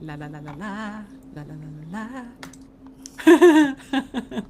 La la la la la la la la la.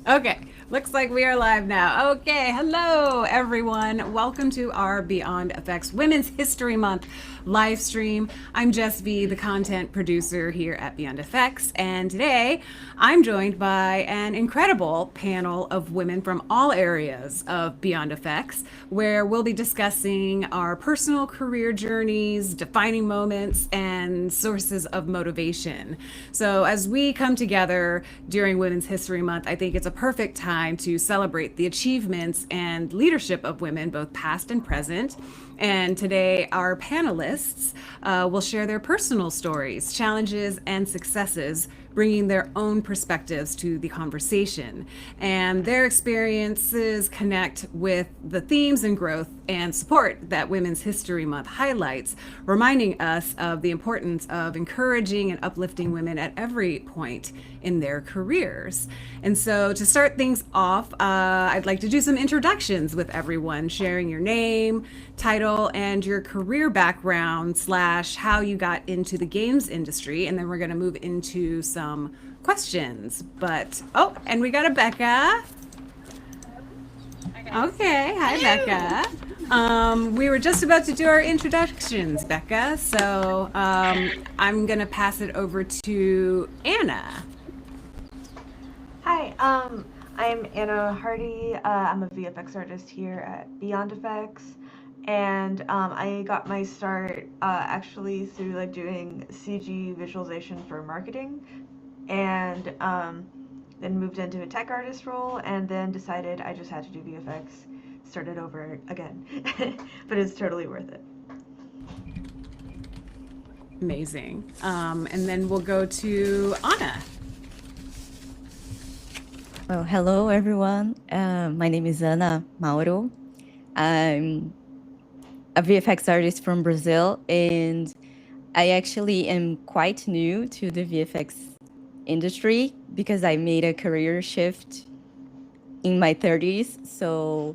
Okay, looks like we are live now. Okay, hello everyone. Welcome to our Beyond FX Women's History Month live stream. I'm Jes V, the content producer here at Beyond FX, and today I'm joined by an incredible panel of women from all areas of Beyond FX, where we'll be discussing our personal career journeys, defining moments, and sources of motivation. So as we come together during Women's History Month, I think it's a perfect time to celebrate the achievements and leadership of women, both past and present. And today, our panelists will share their personal stories, challenges, and successes, bringing their own perspectives to the conversation. And their experiences connect with the themes and growth and support that Women's History Month highlights, reminding us of the importance of encouraging and uplifting women at every point in their careers. And so to start things off, I'd like to do some introductions with everyone, sharing your name, title, and your career background / how you got into the games industry. And then we're going to move into some questions. But, oh, and we got a Becka. Okay, hi Becka. We were just about to do our introductions, Becka. So I'm going to pass it over to Anna. Hi, I'm Anna Hardy. I'm a VFX artist here at Beyond FX, and I got my start actually through like doing CG visualization for marketing, and then moved into a tech artist role, and then decided I just had to do VFX, started over again, but it's totally worth it. Amazing. And then we'll go to Anna. Well, hello everyone. My name is Ana Mauro. I'm a VFX artist from Brazil, and I actually am quite new to the VFX industry because I made a career shift in my 30s. So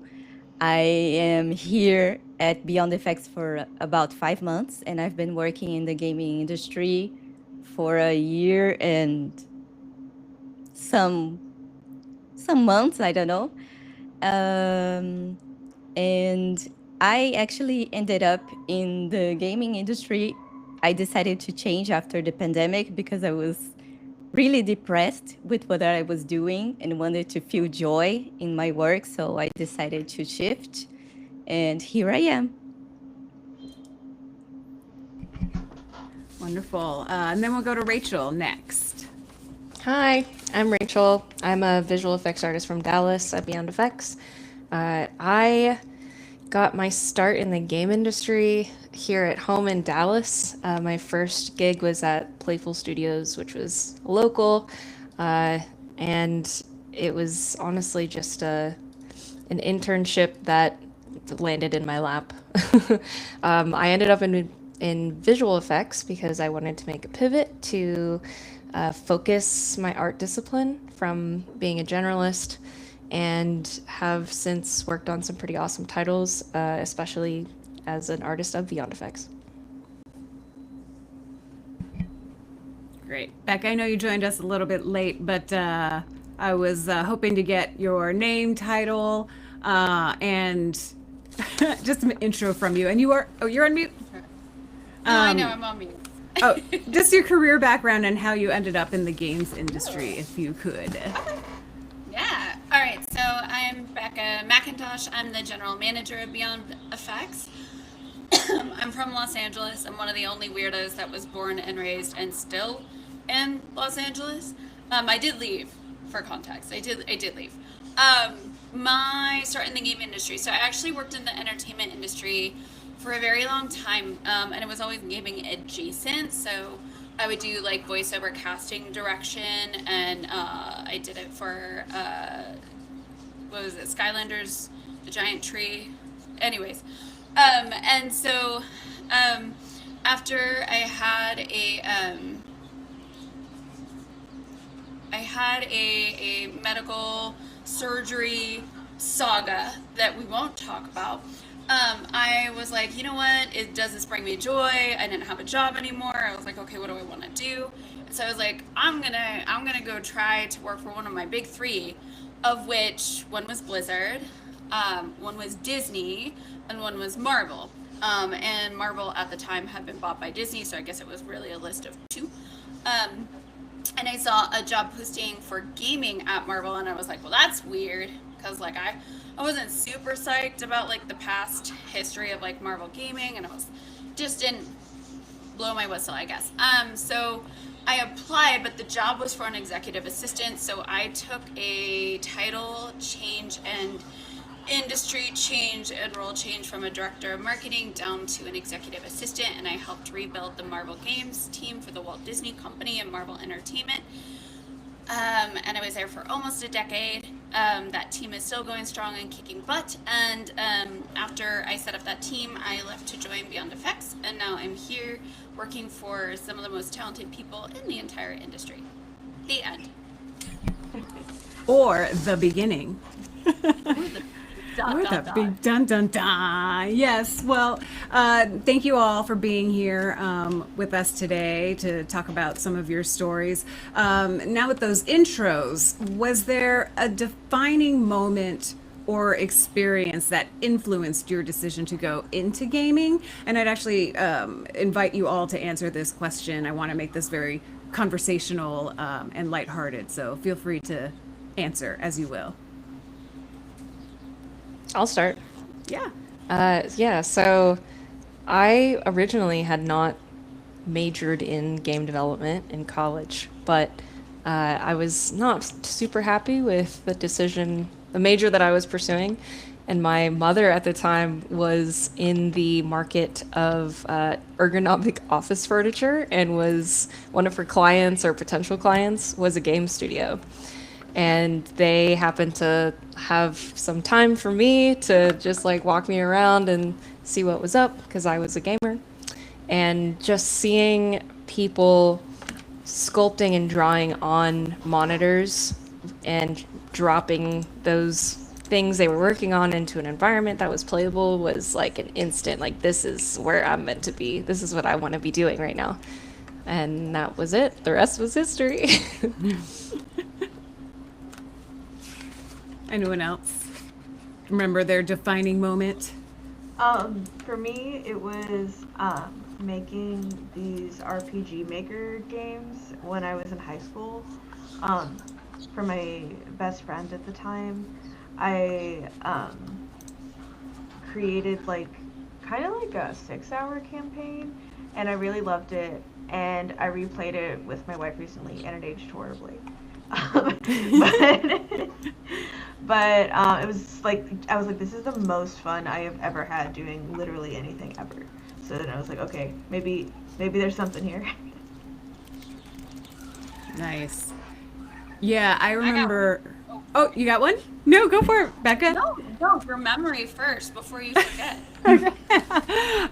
I am here at Beyond FX for about 5 months, and I've been working in the gaming industry for a year and some months, I don't know. And I actually ended up in the gaming industry. I decided to change after the pandemic because I was really depressed with what I was doing and wanted to feel joy in my work. So I decided to shift, and here I am. Wonderful. And then we'll go to Rachel next. Hi, I'm Rachel. I'm a visual effects artist from Dallas at Beyond FX. I got my start in the game industry here at home in Dallas. My first gig was at Playful Studios, which was local, and it was honestly just an internship that landed in my lap. I ended up in visual effects because I wanted to make a pivot to focus my art discipline from being a generalist, and have since worked on some pretty awesome titles, especially as an artist of Beyond FX. Great. Becca, I know you joined us a little bit late, but I was hoping to get your name, title, and just an intro from you. And you're on mute? No, I know, I'm on mute. Oh, just your career background and how you ended up in the games industry, if you could. Okay. Yeah. All right. So I'm Becka McIntosh. I'm the general manager of Beyond FX. I'm from Los Angeles. I'm one of the only weirdos that was born and raised and still in Los Angeles. I did leave, for context. I did leave. My start in the game industry. So I actually worked in the entertainment industry for a very long time, and it was always gaming adjacent. So I would do like voiceover casting direction, and I did it for what was it, Skylanders, the Giant Tree. Anyways, and so after I had a medical surgery saga that we won't talk about. I was like, you know what? Does this bring me joy? I didn't have a job anymore. I was like, okay, what do I want to do? So I was like, I'm gonna go try to work for one of my big three, of which one was Blizzard, one was Disney, and one was Marvel. And Marvel at the time had been bought by Disney, so I guess it was really a list of two. Um, and I saw a job posting for gaming at Marvel, and I was like, well, that's weird, because like I wasn't super psyched about like the past history of like Marvel gaming, and I was just didn't blow my whistle, I guess. So I applied, but the job was for an executive assistant, so I took a title change and industry change and role change from a director of marketing down to an executive assistant, and I helped rebuild the Marvel Games team for the Walt Disney Company and Marvel Entertainment. And I was there for almost a decade. That team is still going strong and kicking butt. And after I set up that team, I left to join Beyond Effects, and now I'm here working for some of the most talented people in the entire industry. The end. Or the beginning. Dot, Or dot, the dot. big dun dun dun. Yes. Well, thank you all for being here with us today to talk about some of your stories. Now, with those intros, was there a defining moment or experience that influenced your decision to go into gaming? And I'd actually invite you all to answer this question. I want to make this very conversational and lighthearted, so feel free to answer as you will. I'll start. Yeah. Yeah, so I originally had not majored in game development in college, but I was not super happy with the decision, the major that I was pursuing. And my mother at the time was in the market of ergonomic office furniture, and was one of her clients or potential clients was a game studio. And they happened to have some time for me to just like walk me around and see what was up, because I was a gamer. And just seeing people sculpting and drawing on monitors and dropping those things they were working on into an environment that was playable was like an instant, like, this is where I'm meant to be. This is what I want to be doing right now. And that was it. The rest was history. Anyone else remember their defining moment? For me, it was making these RPG Maker games when I was in high school. For my best friend at the time, I created like kind of like a 6-hour campaign, and I really loved it. And I replayed it with my wife recently, and it aged horribly. But it was like, I was like, this is the most fun I have ever had doing literally anything ever. So then I was like, okay, maybe there's something here. Nice. Yeah, I remember. Oh, you got one? No, go for it, Becca. No, your memory first before you forget.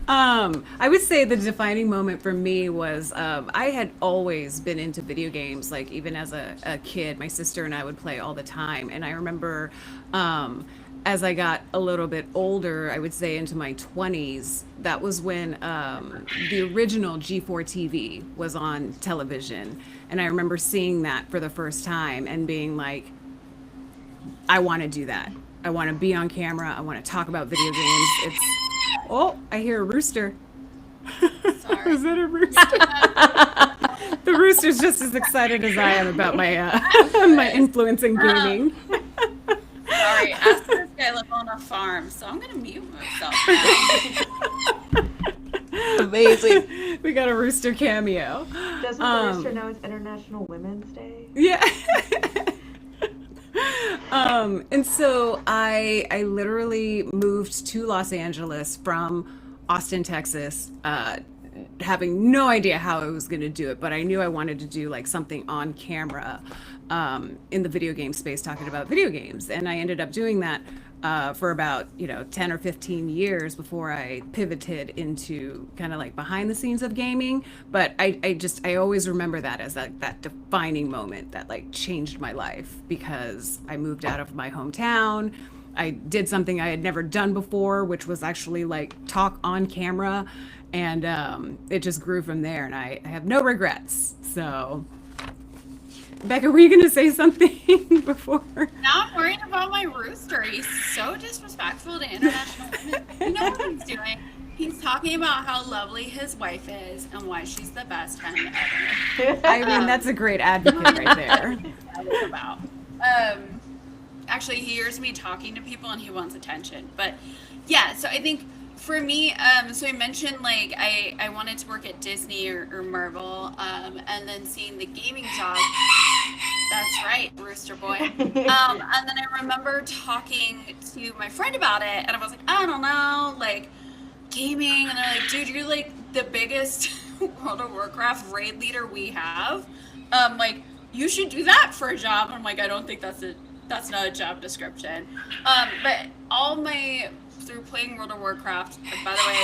I would say the defining moment for me was I had always been into video games, like even as a kid. My sister and I would play all the time. And I remember as I got a little bit older, I would say into my 20s, that was when the original G4 TV was on television. And I remember seeing that for the first time and being like, I want to do that. I want to be on camera. I want to talk about video games. It's, oh, I hear a rooster. Sorry. Is that a rooster? The rooster's just as excited as I am about my my influence in gaming. Sorry, Asper's I live on a farm, so I'm gonna mute myself now. Amazing. We got a rooster cameo. Doesn't the rooster know it's International Women's Day? Yeah. And so I literally moved to Los Angeles from Austin, Texas, having no idea how I was going to do it, but I knew I wanted to do like something on camera in the video game space, talking about video games. And I ended up doing that for about 10 or 15 years before I pivoted into kind of like behind the scenes of gaming. But I always remember that as that defining moment that like changed my life, because I moved out of my hometown. I did something I had never done before, which was actually like talk on camera, and it just grew from there. And I have no regrets. So, Becca, were you going to say something before? Not worrying about my rooster. He's so disrespectful to international women. You know what he's doing? He's talking about how lovely his wife is and why she's the best hen ever. I mean, that's a great advocate right there. About. Actually, he hears me talking to people and he wants attention. But yeah, so I think for me, so I mentioned like I wanted to work at Disney or Marvel, and then seeing the gaming job. That's right, Rooster Boy. And then I remember talking to my friend about it, and I was like, I don't know, like gaming, and they're like, dude, you're like the biggest World of Warcraft raid leader we have. Like you should do that for a job. And I'm like, I don't think that's not a job description. But all my through playing World of Warcraft, by the way,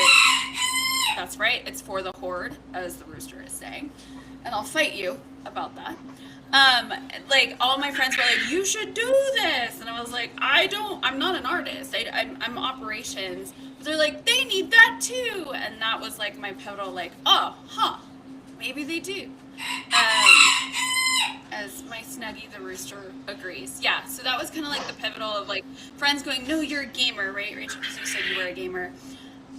that's right, it's for the Horde, as the rooster is saying, and I'll fight you about that. Like all my friends were like, you should do this, and I was like, I'm not an artist, I'm operations, but they're like, they need that too, and that was like my pivotal, like, oh, huh, maybe they do. As my Snuggie the rooster agrees. Yeah, so that was kind of like the pivotal of like friends going, no, you're a gamer, right, Rachel, because you said you were a gamer.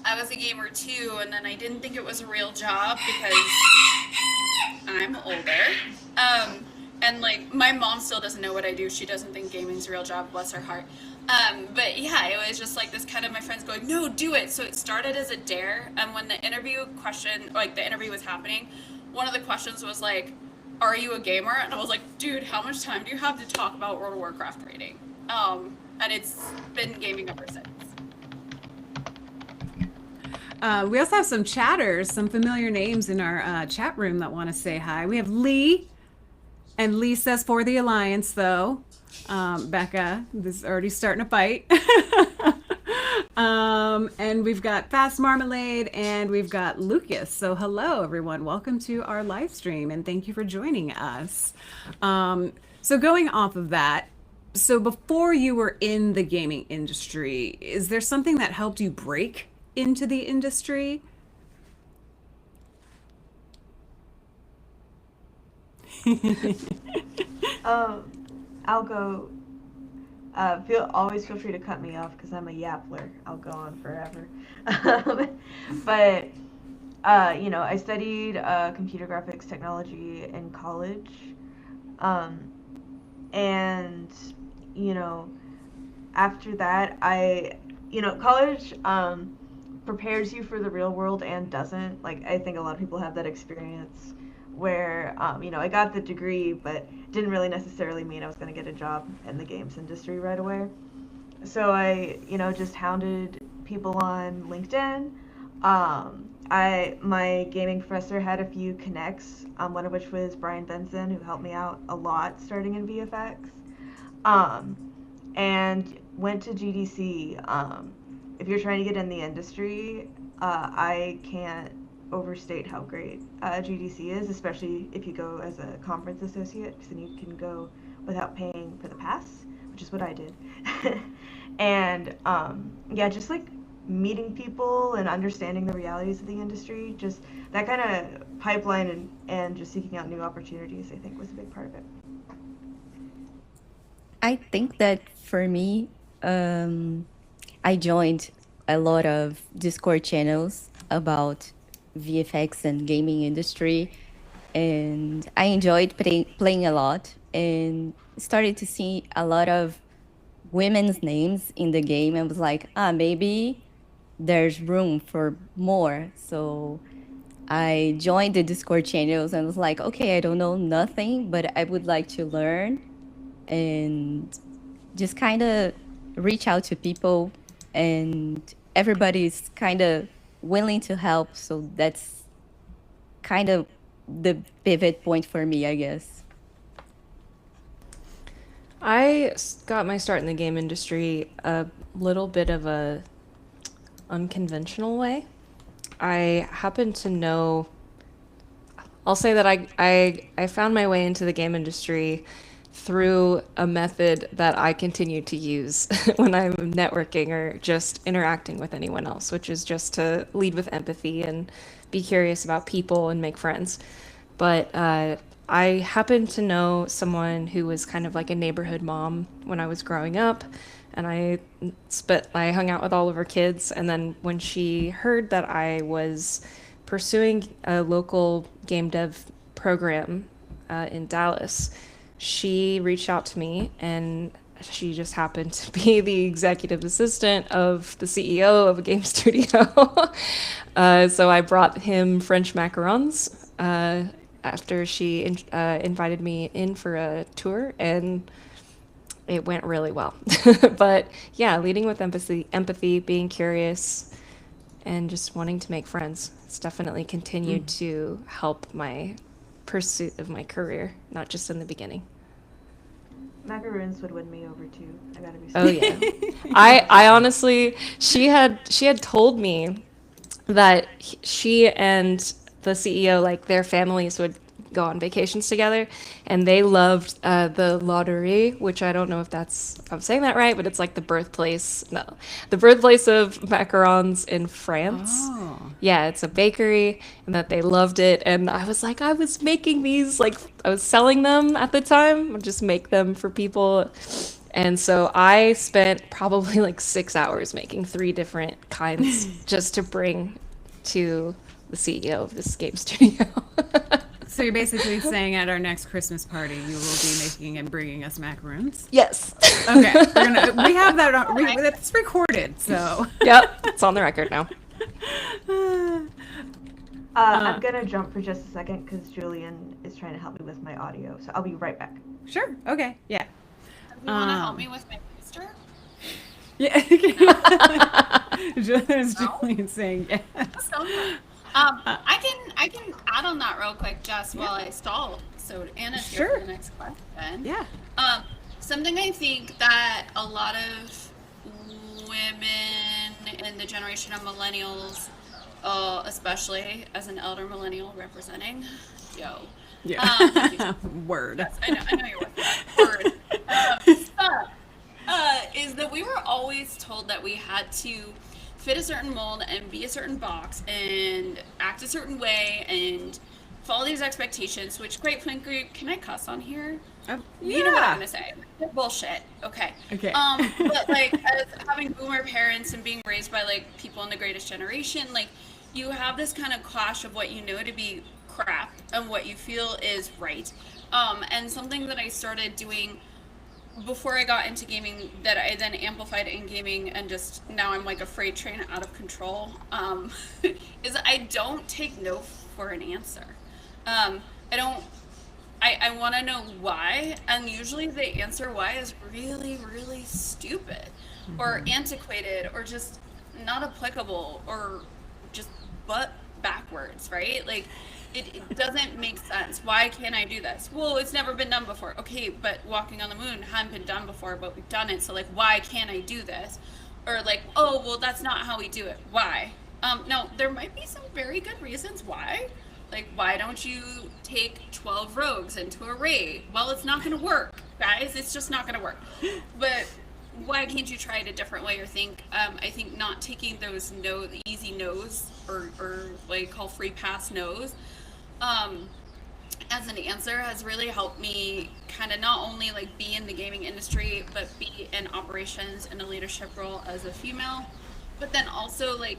I was a gamer too, and then I didn't think it was a real job because I'm older. And like my mom still doesn't know what I do. She doesn't think gaming's a real job, bless her heart. But yeah, it was just like this kind of my friends going, no, do it. So it started as a dare, and when the interview was happening, one of the questions was like, are you a gamer? And I was like, dude, how much time do you have to talk about World of Warcraft raiding? And it's been gaming ever since. We also have some chatters, some familiar names in our chat room that want to say hi. We have Lee, and Lee says for the Alliance, though. Becca, this is already starting a fight. And we've got Fast Marmalade, and we've got Lucas. So hello, everyone. Welcome to our live stream, and thank you for joining us. So going off of that, so before you were in the gaming industry, is there something that helped you break into the industry? I'll go. Always feel free to cut me off because I'm a yappler. I'll go on forever. But I studied computer graphics technology in college, and after that, college prepares you for the real world and doesn't. Like I think a lot of people have that experience where I got the degree, but didn't really necessarily mean I was going to get a job in the games industry right away. So I, just hounded people on LinkedIn. My gaming professor had a few connects, one of which was Brian Benson, who helped me out a lot starting in VFX, and went to GDC. If you're trying to get in the industry, I can't overstate how great GDC is, especially if you go as a conference associate, because then you can go without paying for the pass, which is what I did. And just like meeting people and understanding the realities of the industry, just that kind of pipeline and just seeking out new opportunities, I think was a big part of it. I think that for me, I joined a lot of Discord channels about VFX and gaming industry, and I enjoyed playing a lot and started to see a lot of women's names in the game and was like, maybe there's room for more. So I joined the Discord channels and was like, okay, I don't know nothing, but I would like to learn, and just kind of reach out to people, and everybody's kind of willing to help. So that's kind of the pivot point for me, I guess. I got my start in the game industry a little bit of a unconventional way. I happen to know, I'll say that I found my way into the game industry through a method that I continue to use when I'm networking or just interacting with anyone else, which is just to lead with empathy and be curious about people and make friends. But I happened to know someone who was kind of like a neighborhood mom when I was growing up, and I hung out with all of her kids. And then when she heard that I was pursuing a local game dev program in Dallas, she reached out to me, and she just happened to be the executive assistant of the CEO of a game studio. So I brought him French macarons after she invited me in for a tour, and it went really well. But yeah, leading with empathy, being curious, and just wanting to make friends. It's definitely continued to help my pursuit of my career, not just in the beginning. Macaroons would win me over too. I gotta be. Oh yeah. I honestly, she had told me that she and the CEO, like their families would go on vacations together, and they loved the Lauderie, which I don't know if I'm saying that right, but it's like the birthplace of macarons in France. Oh. Yeah, it's a bakery, and that they loved it. And I was like, I was making these, like I was selling them at the time. I'd just make them for people. And so I spent probably like 6 hours making 3 different kinds just to bring to the CEO of this game studio. So you're basically saying at our next Christmas party, you will be making and bringing us macaroons? Yes. Okay. We have that on, it's recorded, so. Yep, it's on the record now. I'm gonna jump for just a second because Julian is trying to help me with my audio, so I'll be right back. Sure. Okay. Yeah. You want to help me with my booster? Yeah. There's Julian saying yes. I can add on that real quick, Jess, while I stall. So Anna's here Sure. for the next question. Yeah. Something I think that a lot of women in the generation of millennials, especially as an elder millennial representing, Yeah. Word. Yes, I know you're with that. Word. Is that we were always told that we had to fit a certain mold and be a certain box and act a certain way and follow these expectations, which quite frankly, can I cuss on here? You know what I'm gonna say. Bullshit. Okay. Okay. But like as having boomer parents and being raised by like people in the greatest generation, like you have this kind of clash of what you know to be crap and what you feel is right. And something that I started doing before I got into gaming that I then amplified in gaming and just now I'm like a freight train out of control, is I don't take no for an answer. I want to know why, and usually the answer why is really, really stupid or antiquated or just not applicable or just butt backwards, right? Like it doesn't make sense. Why can't I do this? Well, it's never been done before. Okay, but walking on the moon hadn't been done before, but we've done it. So like, why can't I do this? Or like, oh, well, that's not how we do it. Why? No, there might be some very good reasons why. Like, why don't you take 12 rogues into a raid? Well, it's not going to work, guys. It's just not going to work. But why can't you try it a different way or think? I think not taking those the easy no's or what you call free pass no's as an answer has really helped me kind of not only like be in the gaming industry, but be in operations in a leadership role as a female. But then also like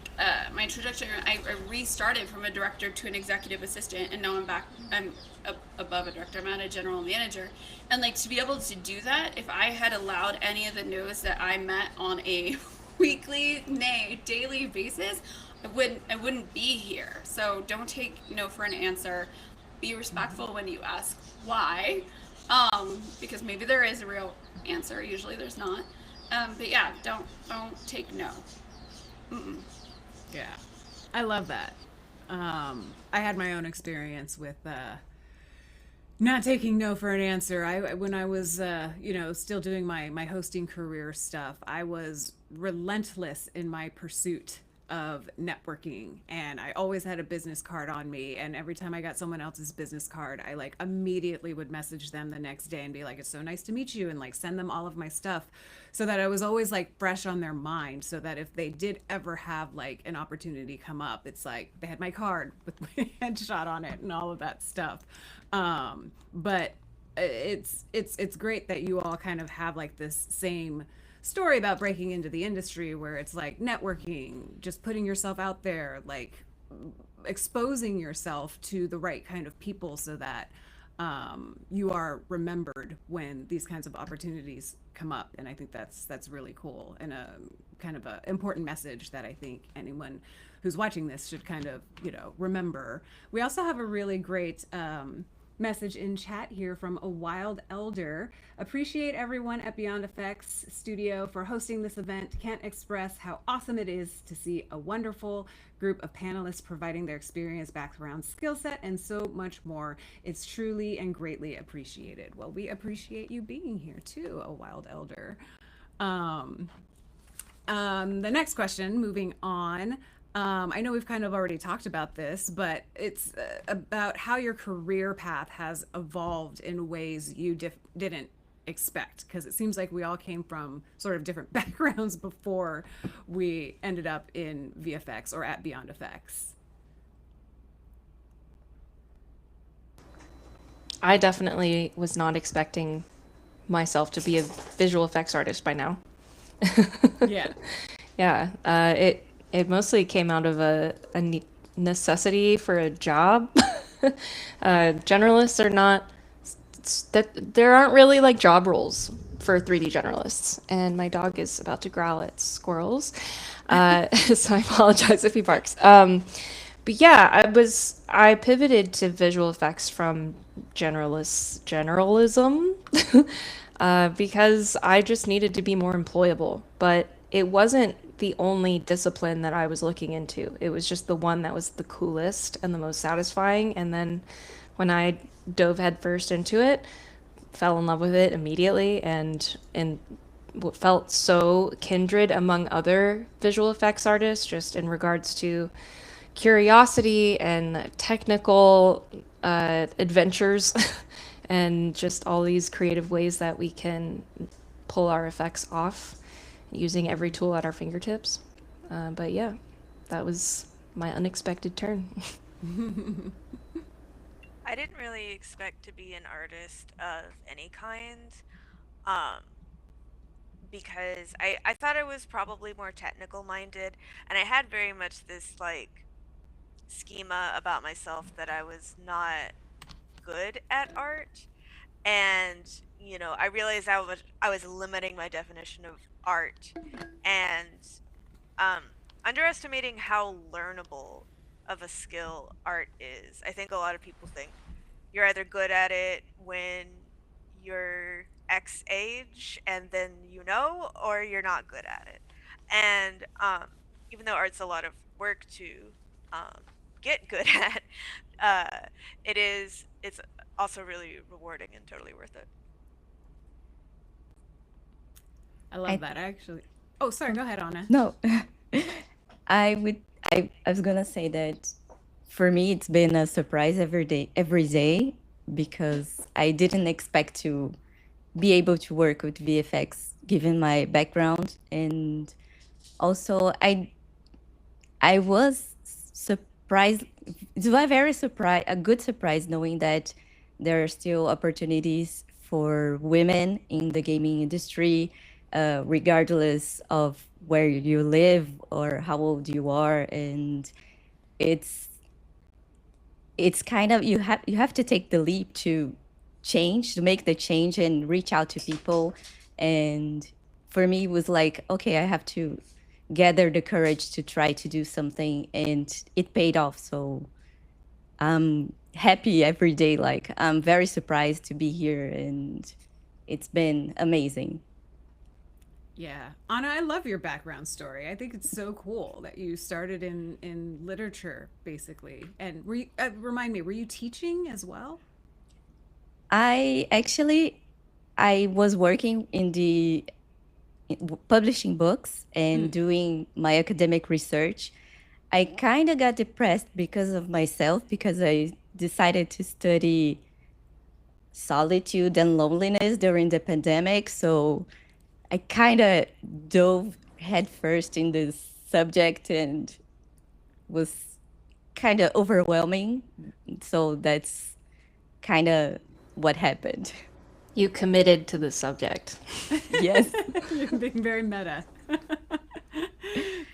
my trajectory, I restarted from a director to an executive assistant, and now I'm above a director, I'm at a general manager. And like to be able to do that, if I had allowed any of the no's that I met on a weekly, daily basis, I wouldn't be here. So don't take no for an answer. Be respectful when you ask why, because maybe there is a real answer. Usually there's not. But yeah, don't take no. Yeah, I love that. I had my own experience with not taking no for an answer. When I was still doing my hosting career stuff, I was relentless in my pursuit of networking, and I always had a business card on me, and every time I got someone else's business card, I like immediately would message them the next day and be like, it's so nice to meet you, and like send them all of my stuff, so that I was always like fresh on their mind, so that if they did ever have like an opportunity come up, it's like they had my card with my headshot on it and all of that stuff. But it's great that you all kind of have like this same story about breaking into the industry, where it's like networking, just putting yourself out there, like exposing yourself to the right kind of people, so that you are remembered when these kinds of opportunities come up. And I think that's really cool, and a kind of a important message that I think anyone who's watching this should kind of, remember. We also have a really great message in chat here from a wild elder. Appreciate everyone at Beyond Effects Studio for hosting this event. Can't express how awesome it is to see a wonderful group of panelists providing their experience, background, skill set, and so much more. It's truly and greatly appreciated. Well, we appreciate you being here too, a wild elder. The next question, moving on. I know we've kind of already talked about this, but it's about how your career path has evolved in ways you didn't expect, because it seems like we all came from sort of different backgrounds before we ended up in VFX or at Beyond Effects. I definitely was not expecting myself to be a visual effects artist by now. Yeah. Yeah, it mostly came out of a necessity for a job. Generalists are not that there aren't really like job roles for 3D generalists, and my dog is about to growl at squirrels, so I apologize if he barks. But yeah, I pivoted to visual effects from generalism because I just needed to be more employable. But it wasn't the only discipline that I was looking into. It was just the one that was the coolest and the most satisfying. And then when I dove headfirst into it, fell in love with it immediately, and felt so kindred among other visual effects artists, just in regards to curiosity and technical adventures and just all these creative ways that we can pull our effects off using every tool at our fingertips. But yeah, that was my unexpected turn. I didn't really expect to be an artist of any kind, because I thought I was probably more technical minded, and I had very much this like schema about myself that I was not good at art. And I realized I was limiting my definition of art, and underestimating how learnable of a skill art is. I think a lot of people think you're either good at it when you're X age and then or you're not good at it. And even though art's a lot of work to get good at, it's also really rewarding and totally worth it. I love that, actually. Oh, sorry, go ahead, Anna. No, I was gonna say that for me it's been a surprise every day, because I didn't expect to be able to work with VFX given my background, and also I was surprised. It was a good surprise knowing that there are still opportunities for women in the gaming industry, regardless of where you live or how old you are. And it's kind of, you have to take the leap to make the change and reach out to people. And for me, it was like, okay, I have to gather the courage to try to do something, and it paid off. So I'm happy every day. Like, I'm very surprised to be here, and it's been amazing. Yeah. Anna, I love your background story. I think it's so cool that you started in literature, basically. And remind me, were you teaching as well? I was working in the publishing books and doing my academic research, I kind of got depressed because of myself, because I decided to study solitude and loneliness during the pandemic. So I kind of dove headfirst in this subject and was kind of overwhelming. So that's kind of what happened. You committed to the subject. Yes. You're being very meta.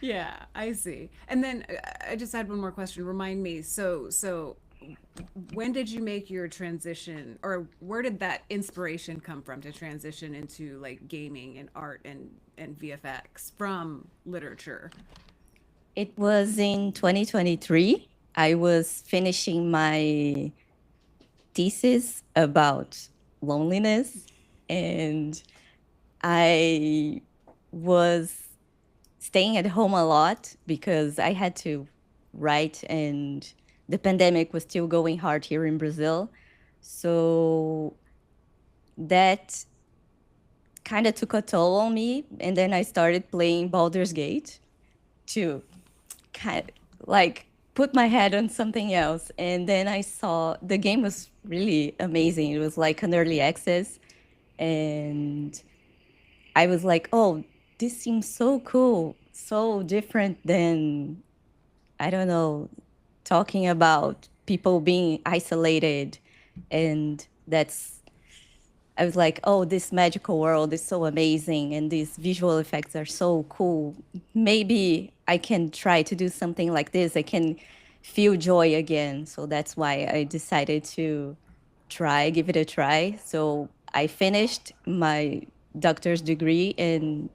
Yeah, I see. And then I just had one more question. Remind me. So when did you make your transition, or where did that inspiration come from to transition into like gaming and art and VFX from literature? It was in 2023. I was finishing my thesis about loneliness, and I was staying at home a lot because I had to write, and the pandemic was still going hard here in Brazil. So that kind of took a toll on me. And then I started playing Baldur's Gate to kind of like put my head on something else. And then I saw the game was really amazing. It was like an early access. And I was like, oh, this seems so cool, so different than, I don't know, talking about people being isolated. And I was like, oh, this magical world is so amazing and these visual effects are so cool. Maybe I can try to do something like this. I can feel joy again. So that's why I decided to give it a try. So I finished my doctor's degree and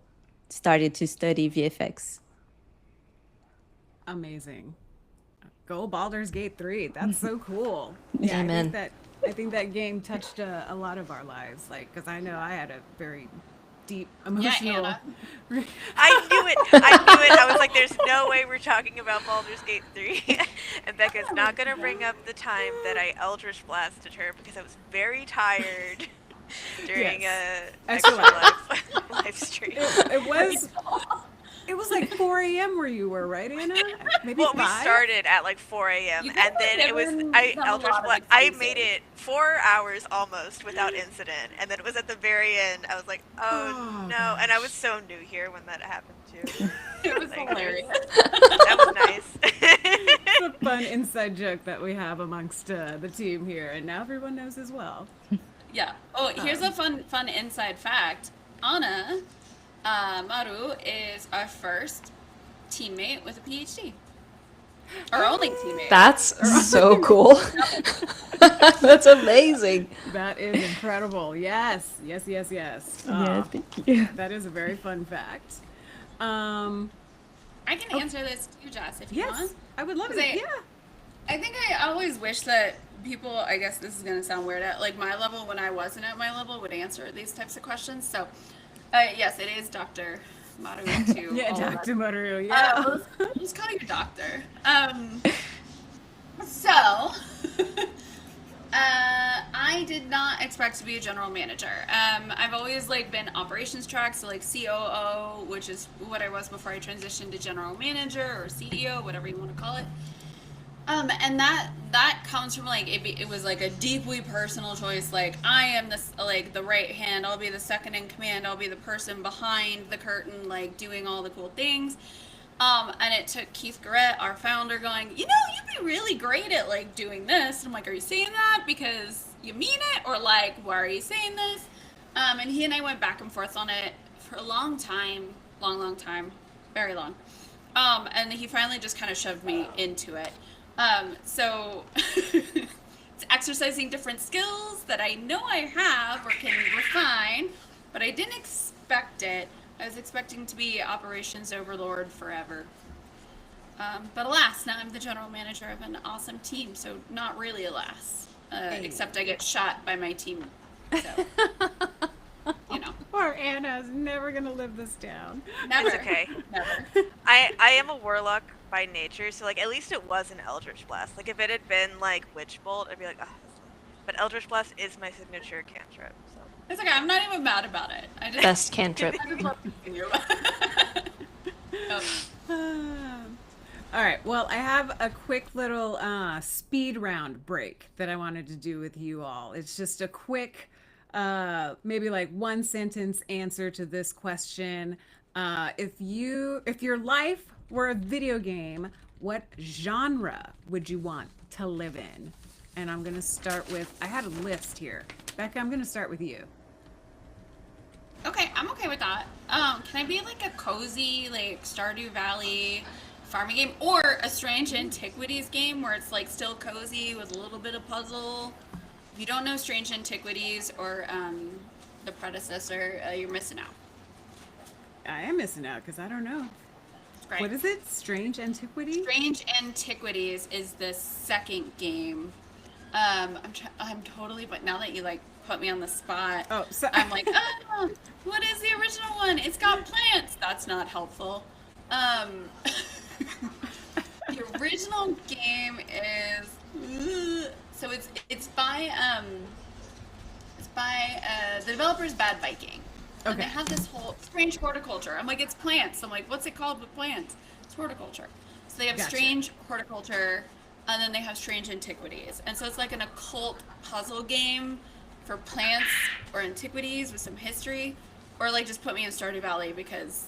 started to study VFX. Amazing. Go Baldur's Gate 3. That's so cool. Yeah, Amen. I think that game touched a lot of our lives. Like, because I know I had a very deep emotional. Anna. I knew it. I was like, there's no way we're talking about Baldur's Gate 3. And Becca's not going to bring up the time that I Eldritch Blasted her because I was very tired during a extra live stream. It was like 4 a.m. where you were, right, Anna? Maybe well, 5? We started at like 4 a.m. and then it was I made it 4 hours almost without incident, and then it was at the very end. I was like, oh no, gosh. And I was so new here when that happened too. It was hilarious. That was nice. It's a fun inside joke that we have amongst the team here, and now everyone knows as well. Yeah. Oh, here's a fun inside fact. Anna. Mauro is our first teammate with a PhD. Our only teammate. That's so cool. That's amazing. That is incredible. Yes. Yes, thank you. That is a very fun fact. I can answer this too, Jess, if you want. I would love it. I think I always wish that people, I guess this is going to sound weird, at like my level, when I wasn't at my level, would answer these types of questions. So yes, it is Dr. Mauro too. Yeah, Dr. Mauro, yeah. Just call you doctor. So, I did not expect to be a general manager. I've always like been operations track, so like COO, which is what I was before I transitioned to general manager or CEO, whatever you want to call it. And that comes from like it was like a deeply personal choice. Like I am this like the right hand. I'll be the second in command. I'll be the person behind the curtain, like doing all the cool things. And it took Keith Garrett, our founder, going, you'd be really great at like doing this. And I'm like, are you saying that because you mean it, or like why are you saying this? And he and I went back and forth on it for a long time, very long. And he finally just kind of shoved me into it. So it's exercising different skills that I know I have or can refine, but I didn't expect it. I was expecting to be operations overlord forever. But alas, now I'm the general manager of an awesome team, so not really alas, except I get shot by my team. So, Poor Anna's never going to live this down. Never. It's okay. Never. I am a warlock by nature, so like at least it was an Eldritch Blast. Like if it had been like Witch Bolt, I'd be like, oh. But Eldritch Blast is my signature cantrip. So It's okay. I'm not even mad about it. I just Best cantrip. I just love to you. Oh. All right. Well, I have a quick little speed round break that I wanted to do with you all. It's just a quick, maybe like one sentence answer to this question. If your life were a video game, what genre would you want to live in? And I'm gonna start with. I had a list here. Becca, I'm gonna start with you. Okay, I'm okay with that. Can I be like a cozy, like Stardew Valley farming game, or a Strange Antiquities game where it's like still cozy with a little bit of puzzle? If you don't know Strange Antiquities or the predecessor, you're missing out. I am missing out because I don't know. It's great. What is it? Strange Antiquity? Strange Antiquities is the second game. I'm totally, but now that you like put me on the spot, Oh, so I'm like, oh, what is the original one? It's got plants. That's not helpful. Um, the original game is so it's by the developer's Bad Viking. And they Okay. have this whole strange horticulture. I'm like, it's plants. I'm like, what's it called with plants? It's horticulture. So they have Gotcha. strange horticulture, and then they have strange antiquities. And so it's like an occult puzzle game for plants or antiquities with some history. Or like just put me in Stardew Valley because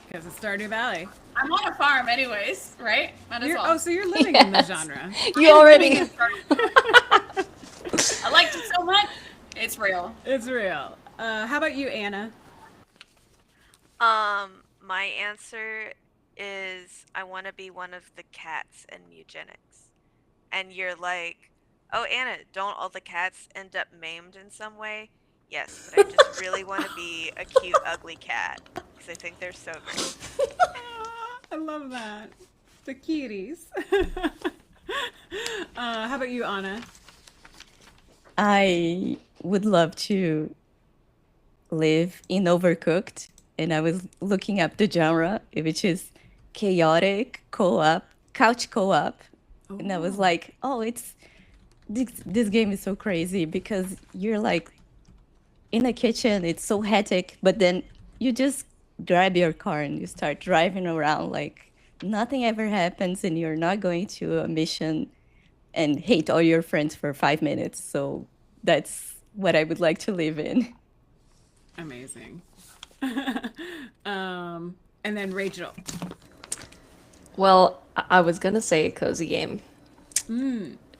Because it's Stardew Valley. I'm on a farm anyways, right? Might as well. Oh, so you're living in the Yes. genre. You already. I liked it so much. It's real. It's real. How about you, Anna? My answer is I want to be one of the cats in eugenics. And you're like, oh, Anna, don't all the cats end up maimed in some way? Yes, but I just really want to be a cute, ugly cat because I think they're so great. I love that. The cuties. How about you, Anna? I would love to live in Overcooked, and I was looking up the genre, which is chaotic co-op, couch co-op, and I was Ooh. like, oh, this game is so crazy because you're like in the kitchen, it's so hectic, but then you just grab your car and you start driving around like nothing ever happens, and you're not going to a mission and hate all your friends for 5 minutes. So that's what I would like to live in. Amazing. And then Rachel. Well, I was gonna say a cozy game,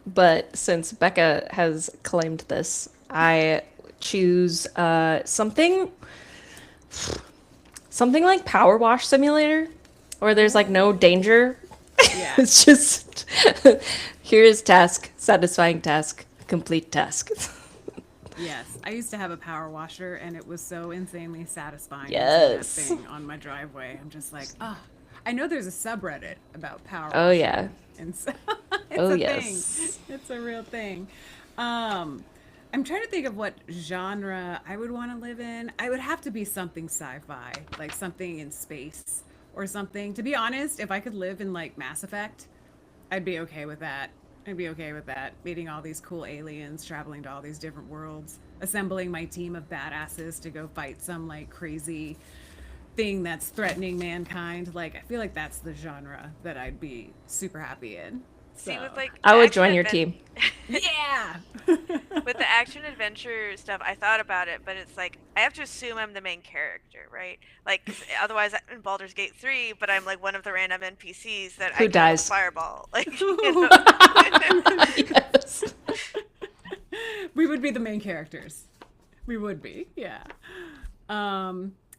but since Becca has claimed this, I choose something like Power Wash Simulator, where there's like no danger. Yeah. It's just here is task, satisfying task, complete task. Yes. I used to have a power washer and it was so insanely satisfying to see Yes. that thing on my driveway. I'm just like, ah. I know there's a subreddit about power Oh washing. yeah. And so it's Oh a yes. thing. It's a real thing. I'm trying to think of what genre I would want to live in. I would have to be something sci-fi, like something in space or something. To be honest, if I could live in like Mass Effect, I'd be okay with that. I'd be okay with that. Meeting all these cool aliens, traveling to all these different worlds, assembling my team of badasses to go fight some like crazy thing that's threatening mankind. Like, I feel like that's the genre that I'd be super happy in. See, So, with like I would action join your adven- team. yeah. with the action adventure stuff, I thought about it, but it's like I have to assume I'm the main character, right? Like 'cause otherwise, in Baldur's Gate 3, but I'm like one of the random NPCs that Who I kill with a dies. fireball. Like, you know? Yes. We would be the main characters. We would be, yeah.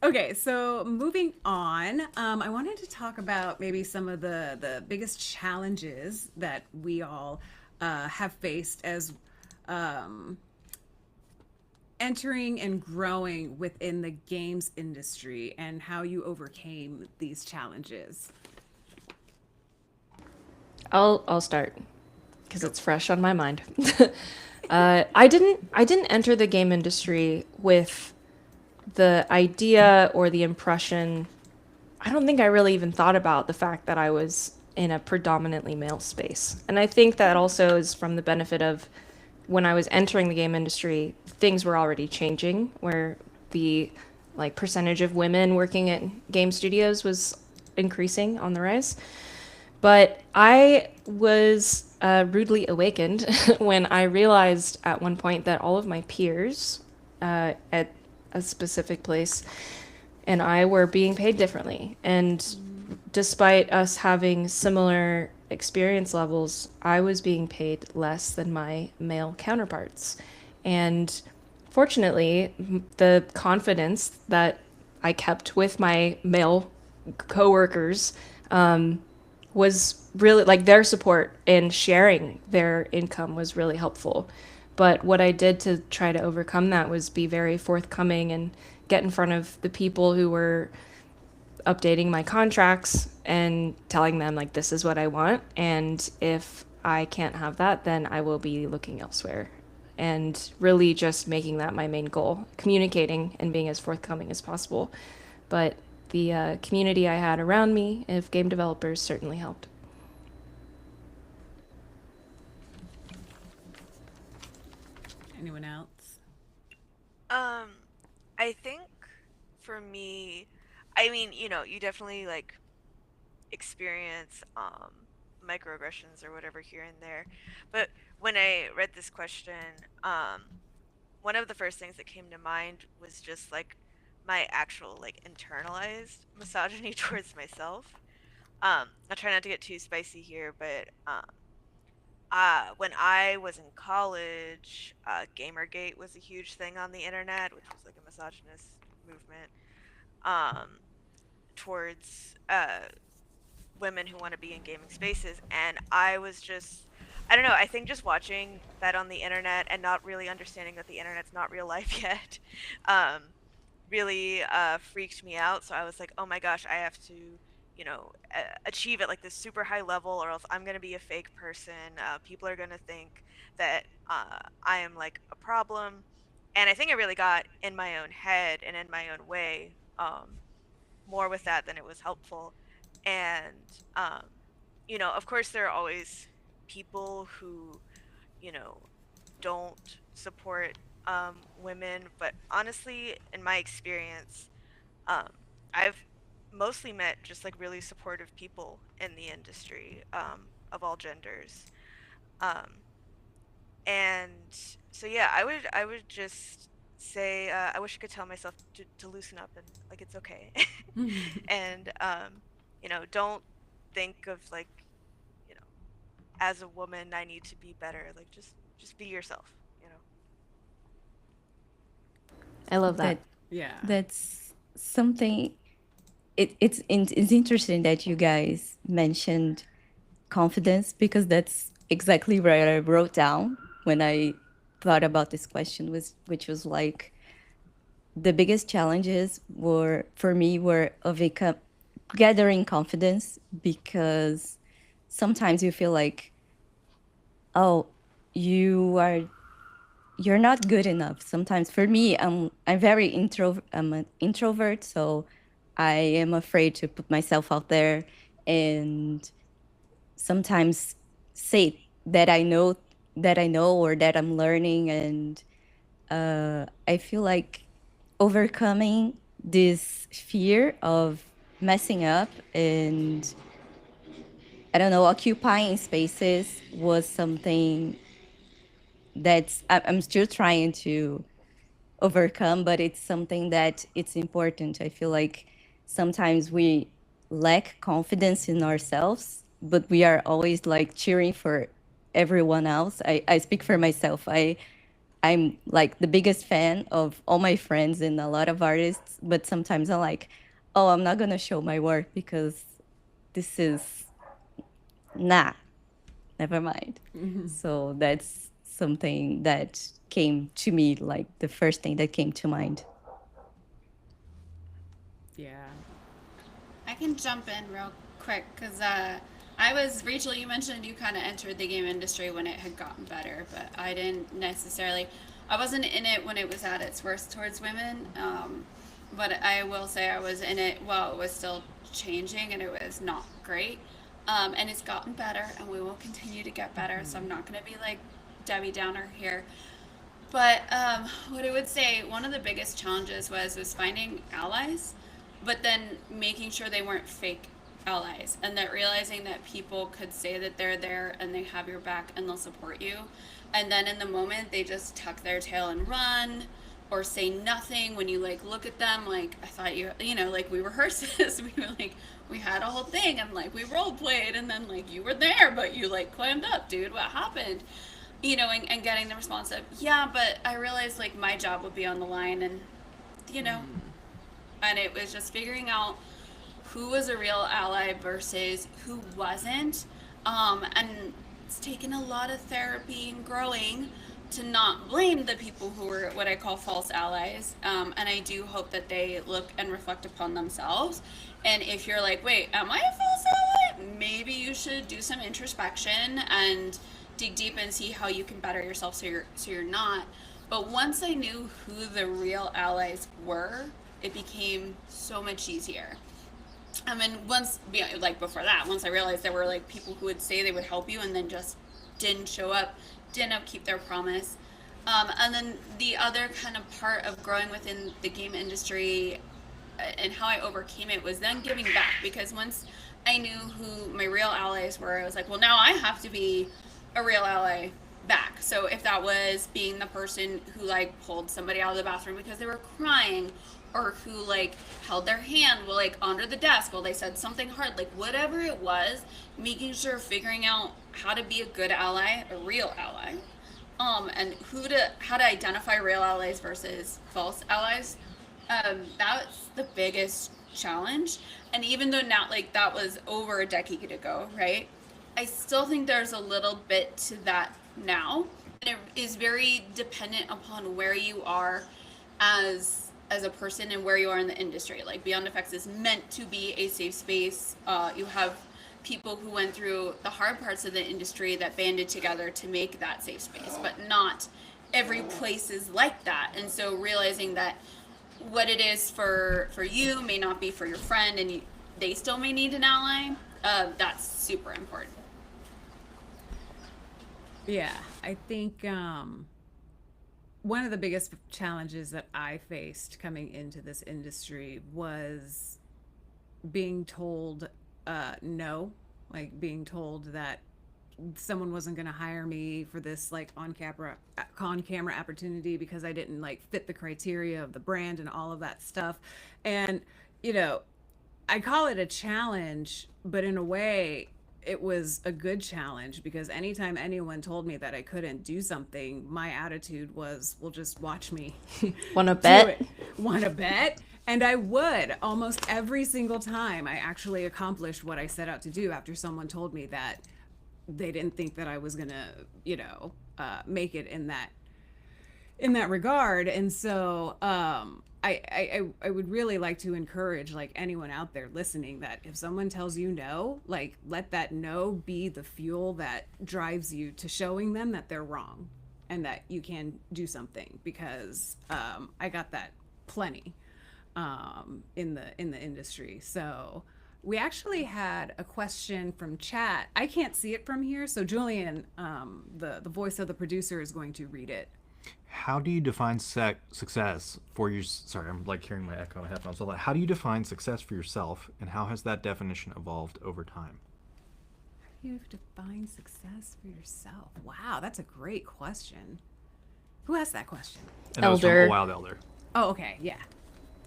Okay, so moving on, I wanted to talk about maybe some of the biggest challenges that we all have faced as entering and growing within the games industry and how you overcame these challenges. I'll start because it's fresh on my mind. I didn't enter the game industry with the idea or the impression. I don't think I really even thought about the fact that I was in a predominantly male space, and I think that also is from the benefit of when I was entering the game industry, things were already changing, where the like percentage of women working at game studios was increasing on the rise. But I was rudely awakened when I realized at one point that all of my peers at a specific place and I were being paid differently. And despite us having similar experience levels, I was being paid less than my male counterparts. And fortunately, the confidence that I kept with my male coworkers was really like their support and sharing their income was really helpful. But what I did to try to overcome that was be very forthcoming and get in front of the people who were updating my contracts and telling them like this is what I want, and if I can't have that, then I will be looking elsewhere. And really just making that my main goal, communicating and being as forthcoming as possible. But the community I had around me of game developers certainly helped. Anyone else? I think for me, I mean, you definitely like experience microaggressions or whatever here and there. But when I read this question, one of the first things that came to mind was just like my actual like internalized misogyny towards myself. I'll try not to get too spicy here, but when I was in college, Gamergate was a huge thing on the internet, which was like a misogynist movement um, towards women who want to be in gaming spaces. And I was just, I don't know, I think just watching that on the internet and not really understanding that the internet's not real life yet um, really freaked me out. So I was like, oh my gosh, I have to, achieve at like this super high level, or else I'm gonna be a fake person. People are gonna think that I am like a problem, and I think I really got in my own head and in my own way more with that than it was helpful. And um, of course, there are always people who you know don't support women, but honestly, in my experience, um, I've mostly met just like really supportive people in the industry of all genders. Um, and so yeah, I would just say I wish I could tell myself to loosen up and like it's okay. And don't think of like, you know, as a woman I need to be better. Like just be yourself, you know. I love that. Yeah. That's something. It's interesting that you guys mentioned confidence, because that's exactly what I wrote down when I thought about this question, which was like the biggest challenges were for me were of gathering confidence, because sometimes you feel like, oh, you are you're not good enough. Sometimes for me, I'm an introvert, so I am afraid to put myself out there and sometimes say that I know or that I'm learning. And I feel like overcoming this fear of messing up and, I don't know, occupying spaces was something I'm still trying to overcome, but it's something that it's important. I feel like sometimes we lack confidence in ourselves, but we are always like cheering for everyone else. I speak for myself. I'm like the biggest fan of all my friends and a lot of artists, but sometimes I'm like, oh, I'm not gonna show my work because this is nah, never mind. So that's something that came to me, like the first thing that came to mind. Yeah. I can jump in real quick because Rachel, you mentioned you kind of entered the game industry when it had gotten better, but I didn't necessarily, I wasn't in it when it was at its worst towards women. But I will say I was in it while it was still changing and it was not great. And it's gotten better and we will continue to get better. So I'm not going to be like Debbie Downer here. But what I would say, one of the biggest challenges was finding allies, but then making sure they weren't fake allies, and that realizing that people could say that they're there and they have your back and they'll support you, and then in the moment they just tuck their tail and run, or say nothing when you like look at them like, I thought you know, like we rehearsed this, we were like, we had a whole thing and like we role played, and then like you were there but you like climbed up, dude, what happened? You know, and getting the response of, yeah, but I realized like my job would be on the line, and you know, and it was just figuring out who was a real ally versus who wasn't. And it's taken a lot of therapy and growing to not blame the people who were what I call false allies. And I do hope that they look and reflect upon themselves. And if you're like, wait, am I a false ally? Maybe you should do some introspection and dig deep and see how you can better yourself so you're not. But once I knew who the real allies were, it became so much easier. I mean, once, like before that, once I realized there were like people who would say they would help you and then just didn't show up, didn't keep their promise. And then the other kind of part of growing within the game industry and how I overcame it was then giving back, because once I knew who my real allies were, I was like, well, now I have to be a real ally back. So if that was being the person who like pulled somebody out of the bathroom because they were crying, or who like held their hand while like under the desk while they said something hard, like whatever it was, making sure figuring out how to be a good ally, a real ally, and how to identify real allies versus false allies. That's the biggest challenge. And even though now like that was over a decade ago, right? I still think there's a little bit to that now. And it is very dependent upon where you are as a person and where you are in the industry. Like Beyond FX is meant to be a safe space. You have people who went through the hard parts of the industry that banded together to make that safe space, but not every place is like that. And so realizing that what it is for you may not be for your friend, and they still may need an ally, that's super important. Yeah, I think one of the biggest challenges that I faced coming into this industry was being told no, like being told that someone wasn't going to hire me for this like on camera opportunity because I didn't like fit the criteria of the brand and all of that stuff. And you know, I call it a challenge, but in a way it was a good challenge, because anytime anyone told me that I couldn't do something, my attitude was, well, just watch me. Wanna bet? Want to bet? And I would. Almost every single time I actually accomplished what I set out to do after someone told me that they didn't think that I was gonna, you know, make it in that regard. And so I would really like to encourage like anyone out there listening that if someone tells you no, like let that no be the fuel that drives you to showing them that they're wrong and that you can do something, because I got that plenty in the industry. So we actually had a question from chat. I can't see it from here, so Julian, the voice of the producer, is going to read it. How do you define success for your... Sorry, I'm like hearing my echo in my headphones. So how do you define success for yourself, and how has that definition evolved over time? How do you define success for yourself? Wow, that's a great question. Who asked that question? And that was from Elder. A Wild Elder. Oh, okay, yeah.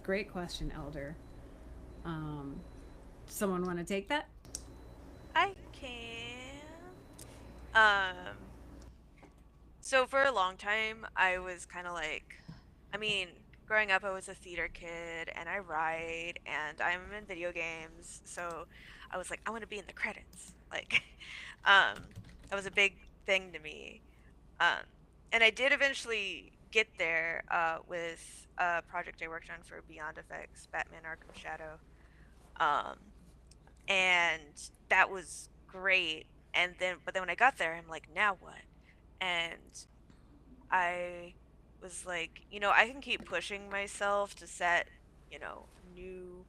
Great question, Elder. Someone want to take that? I can. So for a long time, I was kind of like, I mean, growing up, I was a theater kid, and I write, and I'm in video games, so I was like, I want to be in the credits. Like, that was a big thing to me. And I did eventually get there with a project I worked on for Beyond FX, Batman Arkham Shadow. And that was great. But then when I got there, I'm like, now what? And I was like, you know, I can keep pushing myself to set, you know, new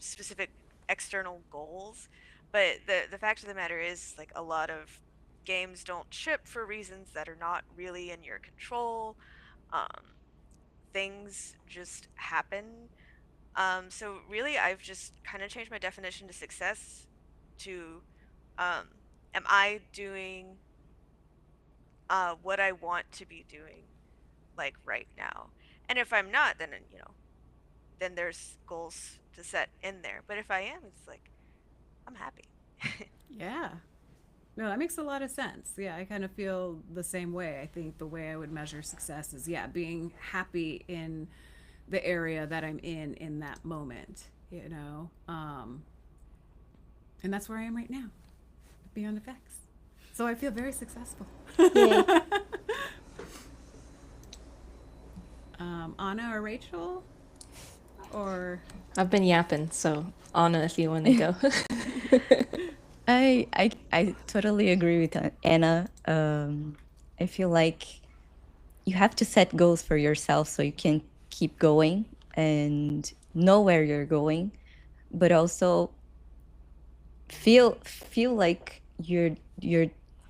specific external goals, but the fact of the matter is, like, a lot of games don't ship for reasons that are not really in your control. Things just happen. So really, I've just kind of changed my definition to success to, um, am I doing what I want to be doing, like right now? And if I'm not, then then there's goals to set in there. But if I am, it's like I'm happy. Yeah. No, that makes a lot of sense. Yeah, I kind of feel the same way. I think the way I would measure success is, yeah, being happy in the area that I'm in that moment, you know? And that's where I am right now, Beyond Effects. So I feel very successful. Yay. Anna or Rachel? Or I've been yapping, so Anna, if you want to go. I totally agree with Anna. I feel like you have to set goals for yourself so you can keep going and know where you're going, but also feel like you're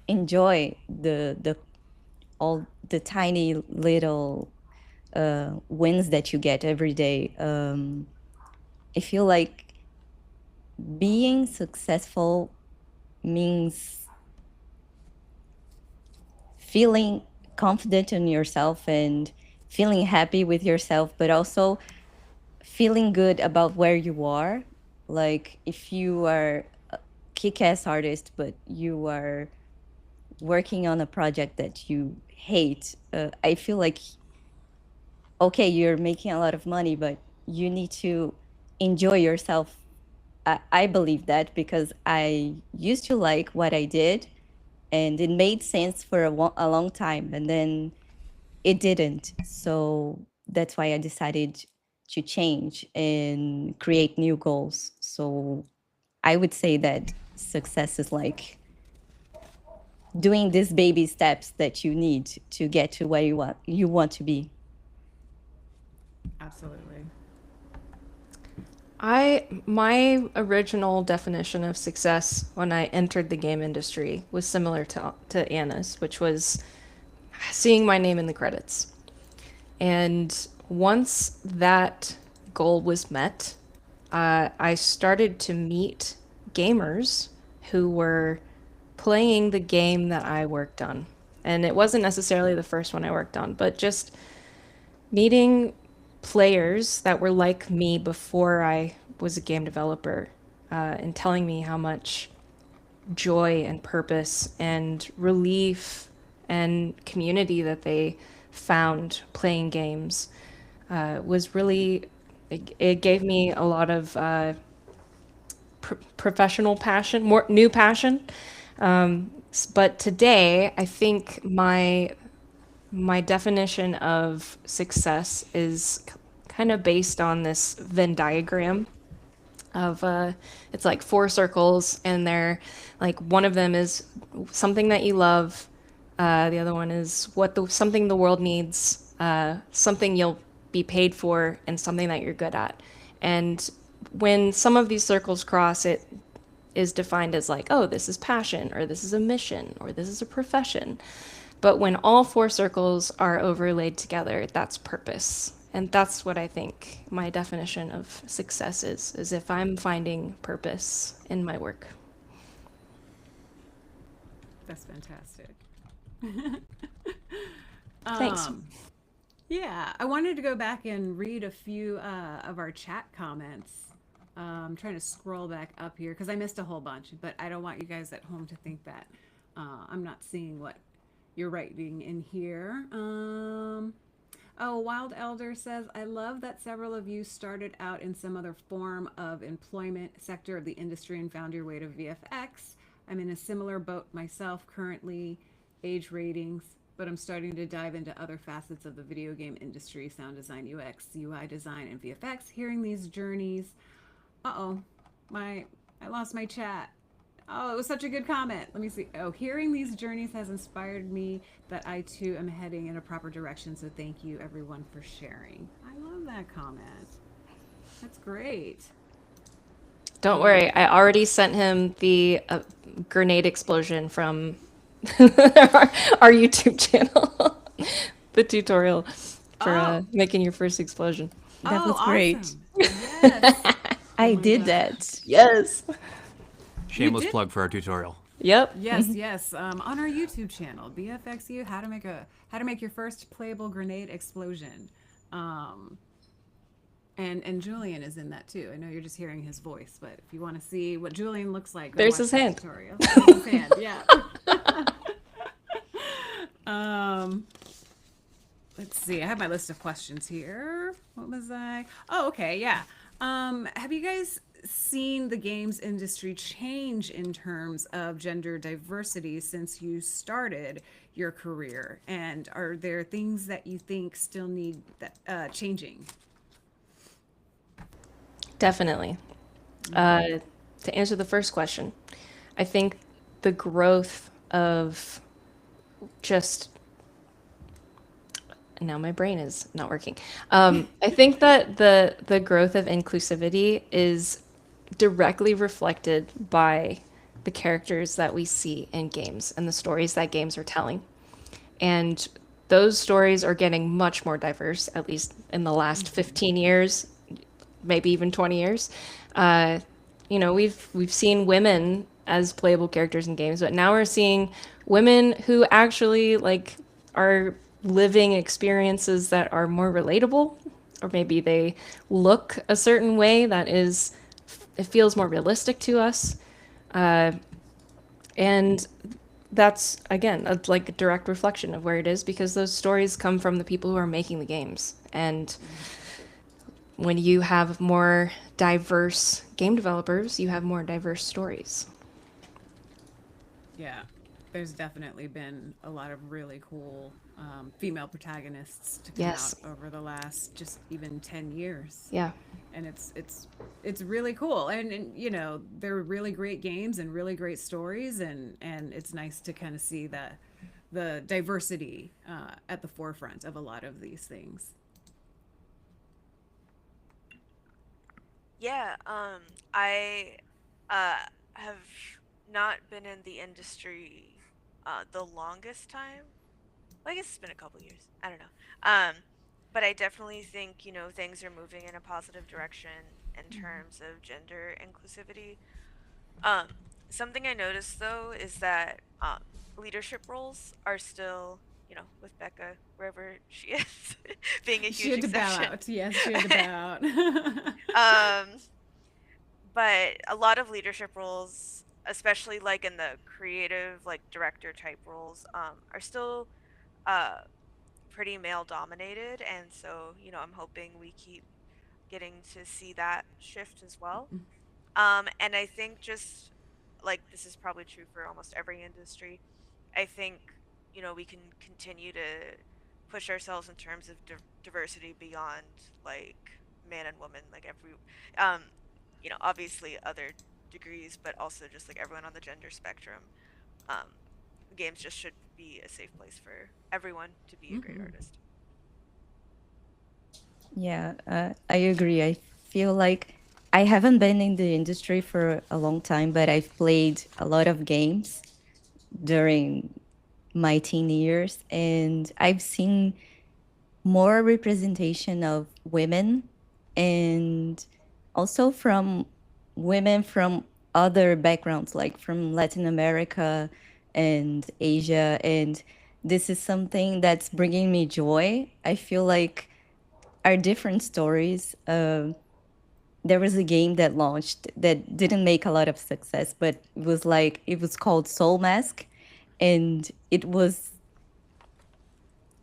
enjoy the all the tiny little wins that you get every day. I feel like being successful means feeling confident in yourself and feeling happy with yourself, but also feeling good about where you are. Like if you are a kick-ass artist, but you are working on a project that you hate, I feel like, okay, you're making a lot of money, but you need to enjoy yourself. I believe that because I used to like what I did and it made sense for a long time, and then it didn't. So that's why I decided to change and create new goals. So I would say that success is like doing these baby steps that you need to get to where you want to be. absolutely. My original definition of success when I entered the game industry was similar to Anna's, which was seeing my name in the credits. And once that goal was met, I started to meet gamers who were playing the game that I worked on. And it wasn't necessarily the first one I worked on, but just meeting players that were like me before I was a game developer, and telling me how much joy and purpose and relief and community that they found playing games, was really, it gave me a lot of professional passion, more new passion. But today, I think my definition of success is kind of based on this Venn diagram of it's like four circles, and they're like, one of them is something that you love, the other one is something the world needs, something you'll be paid for, and something that you're good at. And when some of these circles cross, it is defined as like, oh, this is passion, or this is a mission, or this is a profession. But when all four circles are overlaid together, that's purpose. And that's what I think my definition of success is if I'm finding purpose in my work. That's fantastic. Thanks. Yeah, I wanted to go back and read a few of our chat comments. I'm trying to scroll back up here because I missed a whole bunch, but I don't want you guys at home to think that I'm not seeing what you're writing in here. Oh, Wild Elder says, I love that several of you started out in some other form of employment sector of the industry and found your way to VFX. I'm in a similar boat myself currently, age ratings, but I'm starting to dive into other facets of the video game industry, sound design, UX, UI design, and VFX. Hearing these journeys, I lost my chat. Oh, it was such a good comment. Let me see. Oh, hearing these journeys has inspired me that I too am heading in a proper direction. So thank you everyone for sharing. I love that comment. That's great. Don't worry, I already sent him the grenade explosion from our YouTube channel, the tutorial for Oh, making your first explosion. That oh, was great. awesome. Yes. Oh I my did God. that. Yes. You Shameless did? plug for our tutorial. Yep. Yes, yes. On our YouTube channel, BFXU, how to make your first playable grenade explosion. Um, and Julian is in that too. I know you're just hearing his voice, but if you want to see what Julian looks like, go There's watch his that hand. tutorial. There's his hand, yeah. um, let's see. I have my list of questions here. What was I? Oh, okay, yeah. Have you guys seen the games industry change in terms of gender diversity since you started your career? And are there things that you think still need that changing? Definitely. To answer the first question, I think the growth of just now my brain is not working. I think that the growth of inclusivity is directly reflected by the characters that we see in games and the stories that games are telling. And those stories are getting much more diverse, at least in the last 15 years, maybe even 20 years. Uh, we've seen women as playable characters in games, but now we're seeing women who actually like are living experiences that are more relatable, or maybe they look a certain way that is it feels more realistic to us. And that's again like a direct reflection of where it is because those stories come from the people who are making the games. And when you have more diverse game developers, you have more diverse stories. Yeah, there's definitely been a lot of really cool female protagonists to come out Yes. over the last just even 10 years. Yeah. And it's really cool. And you know, they're really great games and really great stories and it's nice to kind of see the diversity at the forefront of a lot of these things. Yeah, I have not been in the industry the longest time. Well, I guess it's been a couple years. I don't know. But I definitely think, things are moving in a positive direction in terms of gender inclusivity. Um, Something I noticed though is that leadership roles are still, with Becca wherever she is, being a She huge had to bow exception. out. Yes, she had to bow out. um, but a lot of leadership roles, especially like in the creative, like director type roles, are still uh, pretty male dominated, and so I'm hoping we keep getting to see that shift as well. And I think just like this is probably true for almost every industry. I think we can continue to push ourselves in terms of diversity beyond like man and woman, like every um obviously other degrees, but also just like everyone on the gender spectrum. Um, Games just should be a safe place for everyone to be a great artist. Yeah, I agree. I feel like I haven't been in the industry for a long time, but I've played a lot of games during my teen years, and I've seen more representation of women and also from women from other backgrounds, like from Latin America and Asia. And this is something that's bringing me joy. I feel like our different stories. There was a game that launched that didn't make a lot of success, but it was called Soul Mask, and it was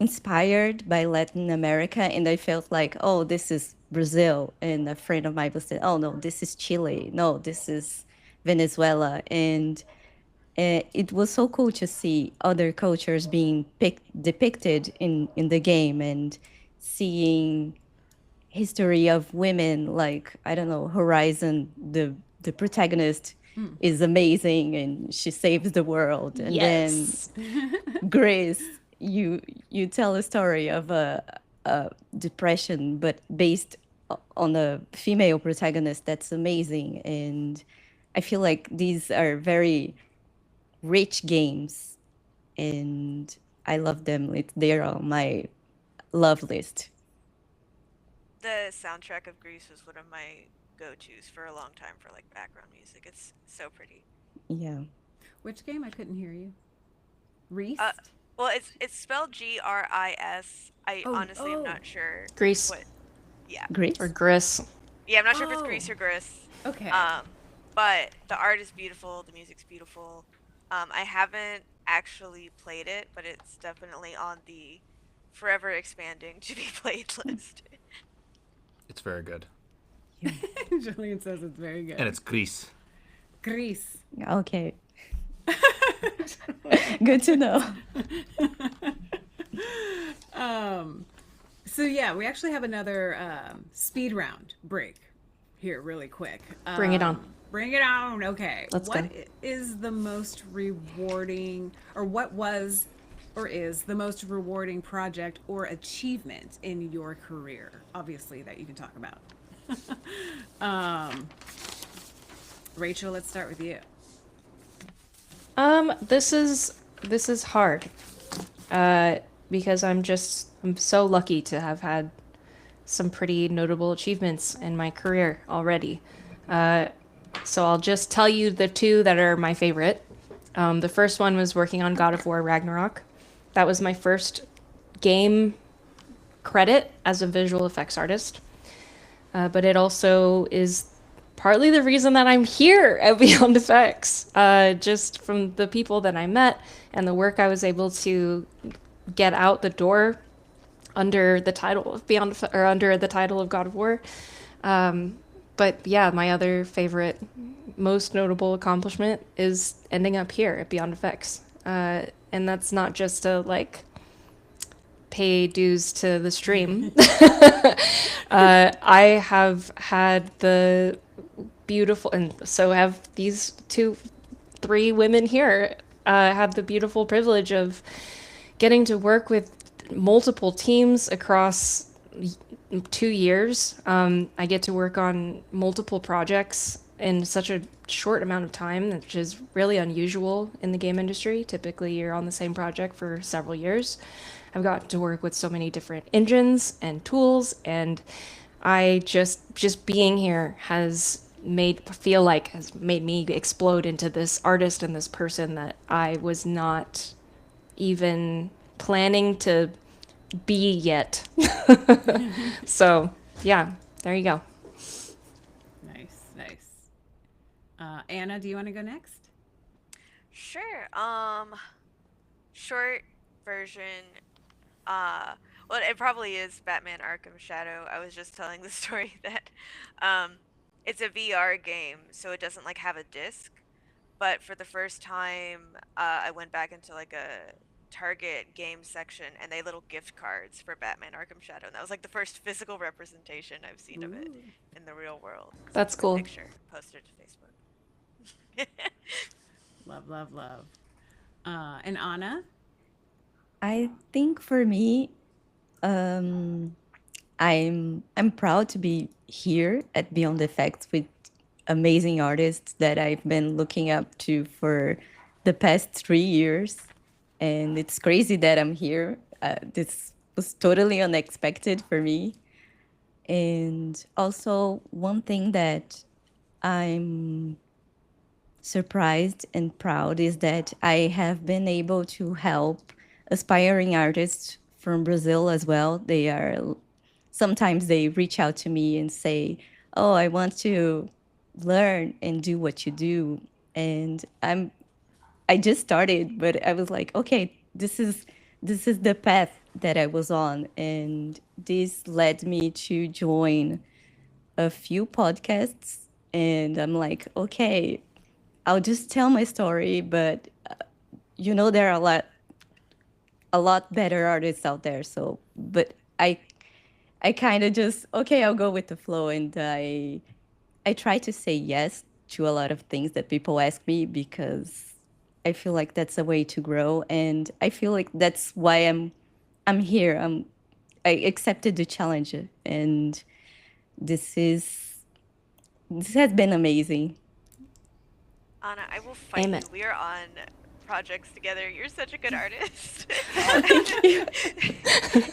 inspired by Latin America, and I felt like, oh, this is Brazil. And a friend of mine was saying, oh, no, this is Chile. No, this is Venezuela. And it was so cool to see other cultures being depicted in the game and seeing history of women like, I don't know, Horizon, the protagonist is amazing and she saves the world. And then Yes. Grace, you tell a story of a depression, but based on a female protagonist. That's amazing, and I feel like these are very rich games and I love them. They're on my love list. The soundtrack of Grease was one of my go-tos for a long time for like background music. It's so pretty. Yeah. Which game? I couldn't hear you. Reese? Uh, well, it's spelled Gris. I Oh, honestly am not sure Grease what. Yeah, Great. or Gris. yeah, I'm not sure if it's Oh. Grease or Gris. Okay. But the art is beautiful. The music's beautiful. I haven't actually played it, but it's definitely on the forever expanding to be played list. It's very good. Julian says it's very good. And it's Grease. Grease. Okay. Good to know. So yeah, we actually have another speed round break here really quick. Bring it on. Bring it on. Okay. Let's What go. is the most rewarding, or what was or is the most rewarding project or achievement in your career? Obviously that you can talk about. Rachel, let's start with you. This is hard. Because I'm so lucky to have had some pretty notable achievements in my career already. So I'll just tell you the two that are my favorite. The first one was working on God of War Ragnarok. That was my first game credit as a visual effects artist. But it also is partly the reason that I'm here at Beyond Effects. Just from the people that I met and the work I was able to get out the door under the title of under the title of God of War. But yeah, my other favorite, most notable accomplishment is ending up here at Beyond Effects. And that's not just to like pay dues to the stream. I have had the beautiful, and so have these three women here, have the beautiful privilege of getting to work with multiple teams across 2 years. I get to work on multiple projects in such a short amount of time, which is really unusual in the game industry. Typically, you're on the same project for several years. I've got to work with so many different engines and tools, and I just being here has made me explode into this artist and this person that I was not even planning to be yet. So yeah, there you go. Nice. Anna, do you want to go next? Sure. Short version. Well, it probably is Batman Arkham Shadow. I was just telling the story that, it's a VR game, so it doesn't like have a disc. But for the first time, I went back into like a Target game section, and they had little gift cards for Batman Arkham Shadow, and that was like the first physical representation I've seen of it in the real world. So That's I took a cool. picture, posted it to Facebook. Love. And Anna? I think for me, I'm proud to be here at Beyond Effects with amazing artists that I've been looking up to for the past 3 years, and it's crazy that I'm here. This was totally unexpected for me, and also one thing that I'm surprised and proud is that I have been able to help aspiring artists from Brazil as well. Sometimes they reach out to me and say, "Oh, I want to learn and do what you do." And I just started, but I was like, okay, this is the path that I was on, and this led me to join a few podcasts, and I'm like, okay, I'll just tell my story, but there are a lot better artists out there. So, but I kind of just, okay, I'll go with the flow, and I try to say yes to a lot of things that people ask me, because I feel like that's a way to grow, and I feel like that's why I'm here. I accepted the challenge, and this has been amazing. Anna, I will fight Amen. you. We are on projects together. You're such a good artist. Thank you.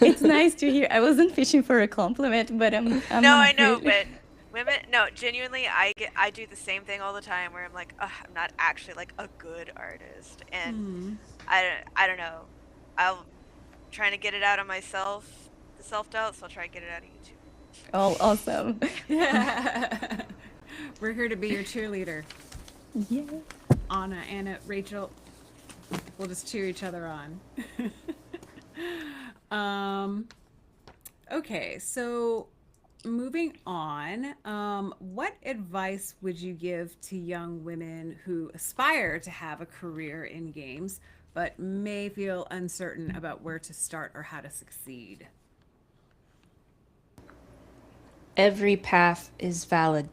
It's nice to hear. I wasn't fishing for a compliment, but I'm No, I know, really... but women, no, genuinely, I do the same thing all the time where I'm like, ugh, I'm not actually like a good artist, and I don't know. I'll trying to get it out of myself, the self-doubt, so I'll try and get it out of you too. Oh, awesome. Yeah. We're here to be your cheerleader. Yeah. Anna, Rachel, we'll just cheer each other on. Okay, so moving on, what advice would you give to young women who aspire to have a career in games but may feel uncertain about where to start or how to succeed? Every path is valid.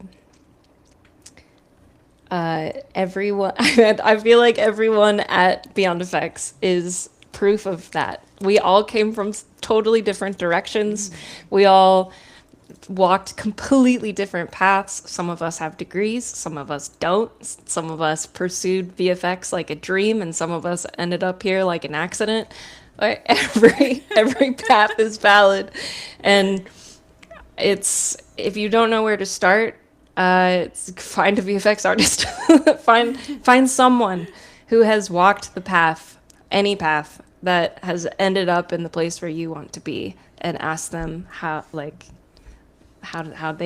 Everyone, I feel like everyone at Beyond Effects is proof of that. We all came from totally different directions. We all walked completely different paths. Some of us have degrees, some of us don't. Some of us pursued VFX like a dream, and some of us ended up here like an accident. Like, every path is valid, and it's, if you don't know where to start, find a VFX artist. find someone who has walked the path, any path that has ended up in the place where you want to be, and ask them how they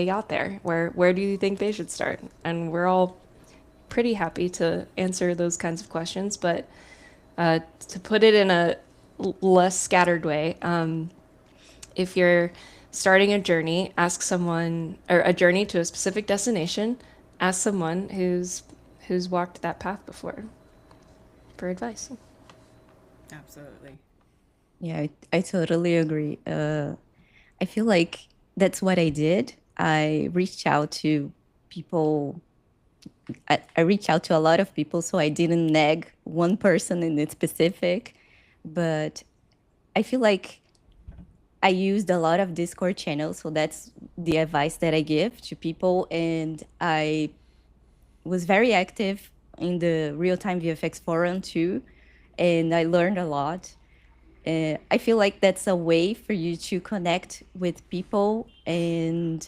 got there. Where do you think they should start? And we're all pretty happy to answer those kinds of questions, but to put it in a less scattered way, if you're starting a journey, ask someone, or a journey to a specific destination, ask someone who's walked that path before for advice. Absolutely. Yeah, I totally agree. I feel like that's what I did. I reached out to people. I reached out to a lot of people, so I didn't nag one person in specific. But I feel like I used a lot of Discord channels, so that's the advice that I give to people. And I was very active in the real-time VFX forum too, and I learned a lot. I feel like that's a way for you to connect with people and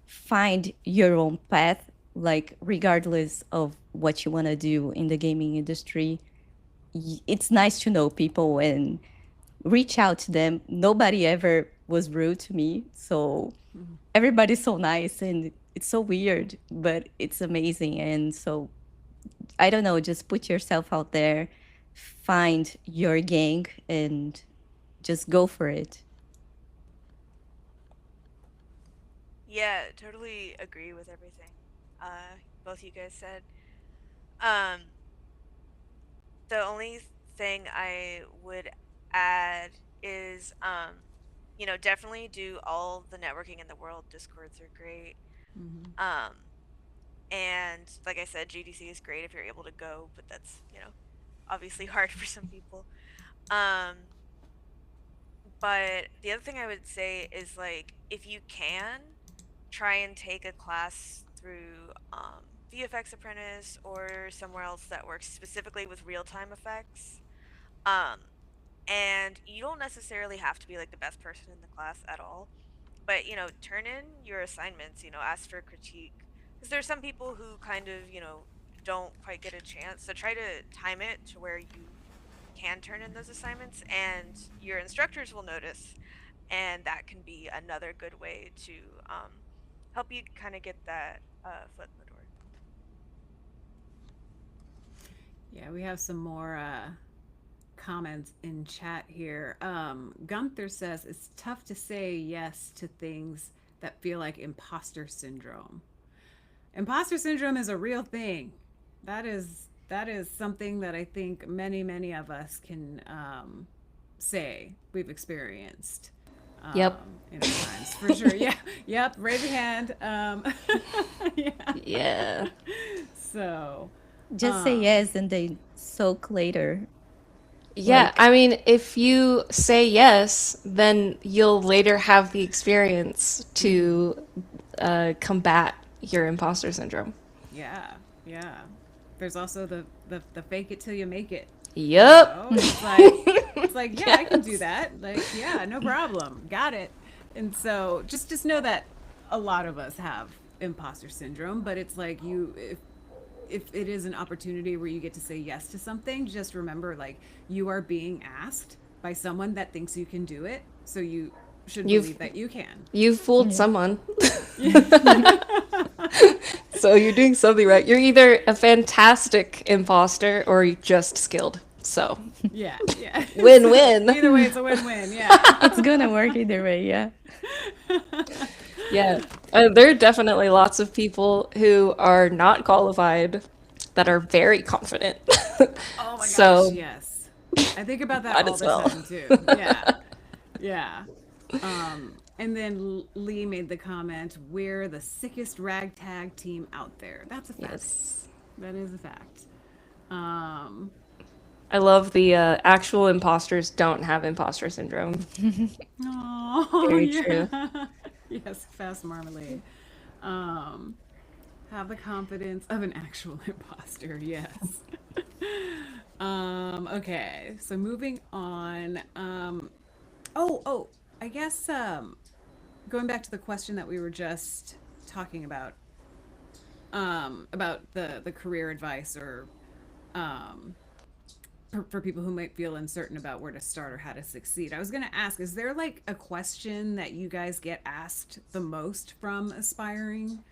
find your own path, like regardless of what you want to do in the gaming industry. It's nice to know people and reach out to them. Nobody ever was rude to me, so everybody's so nice, and it's so weird, but it's amazing. And so I don't know, just put yourself out there, find your gang, and just go for it. Yeah, totally agree with everything both you guys said. Um, the only thing I would add is, definitely do all the networking in the world. Discords are great. Um, and like I said, GDC is great if you're able to go, but that's, obviously hard for some people. But the other thing I would say is, like, if you can, try and take a class through VFX Apprentice or somewhere else that works specifically with real-time effects. And you don't necessarily have to be like the best person in the class at all, but turn in your assignments, ask for critique, because there's some people who kind of don't quite get a chance, so try to time it to where you can turn in those assignments and your instructors will notice, and that can be another good way to help you kind of get that foot in the door. Yeah, we have some more comments in chat here. Gunther says it's tough to say yes to things that feel like imposter syndrome. Imposter syndrome is a real thing. That is something that I think many of us can say we've experienced. Yep. In our times, for sure. Yeah. Yep. Raise your hand. Yeah. Yeah. So Just say yes and then soak later. Yeah, Like, I mean, if you say yes, then you'll later have the experience to combat your imposter syndrome. yeah. there's also the fake it till you make it. Yep. It's like yeah, I can do that. Like yeah, no problem, got it. And so just know that a lot of us have imposter syndrome, but it's like if it is an opportunity where you get to say yes to something, just remember like you are being asked by someone that thinks you can do it, so you should believe that you can. You've fooled someone. So you're doing something right. You're either a fantastic imposter or you're just skilled. So Yeah. win-win. Either way, it's a win-win. Yeah. It's gonna work either way, yeah. Yeah. There are definitely lots of people who are not qualified that are very confident. Oh my So- gosh, yes. I think about that Might all as the well. time too. Yeah. Yeah. And then Lee made the comment, we're the sickest ragtag team out there. That's a fact. Yes. That is a fact. Um, I love the actual imposters don't have imposter syndrome. oh, Very yeah. true. Yes, fast marmalade. Have the confidence of an actual imposter. Yes. Okay, so moving on. I guess going back to the question that we were just talking about the career advice or for people who might feel uncertain about where to start or how to succeed. I was going to ask, is there like a question that you guys get asked the most from aspiring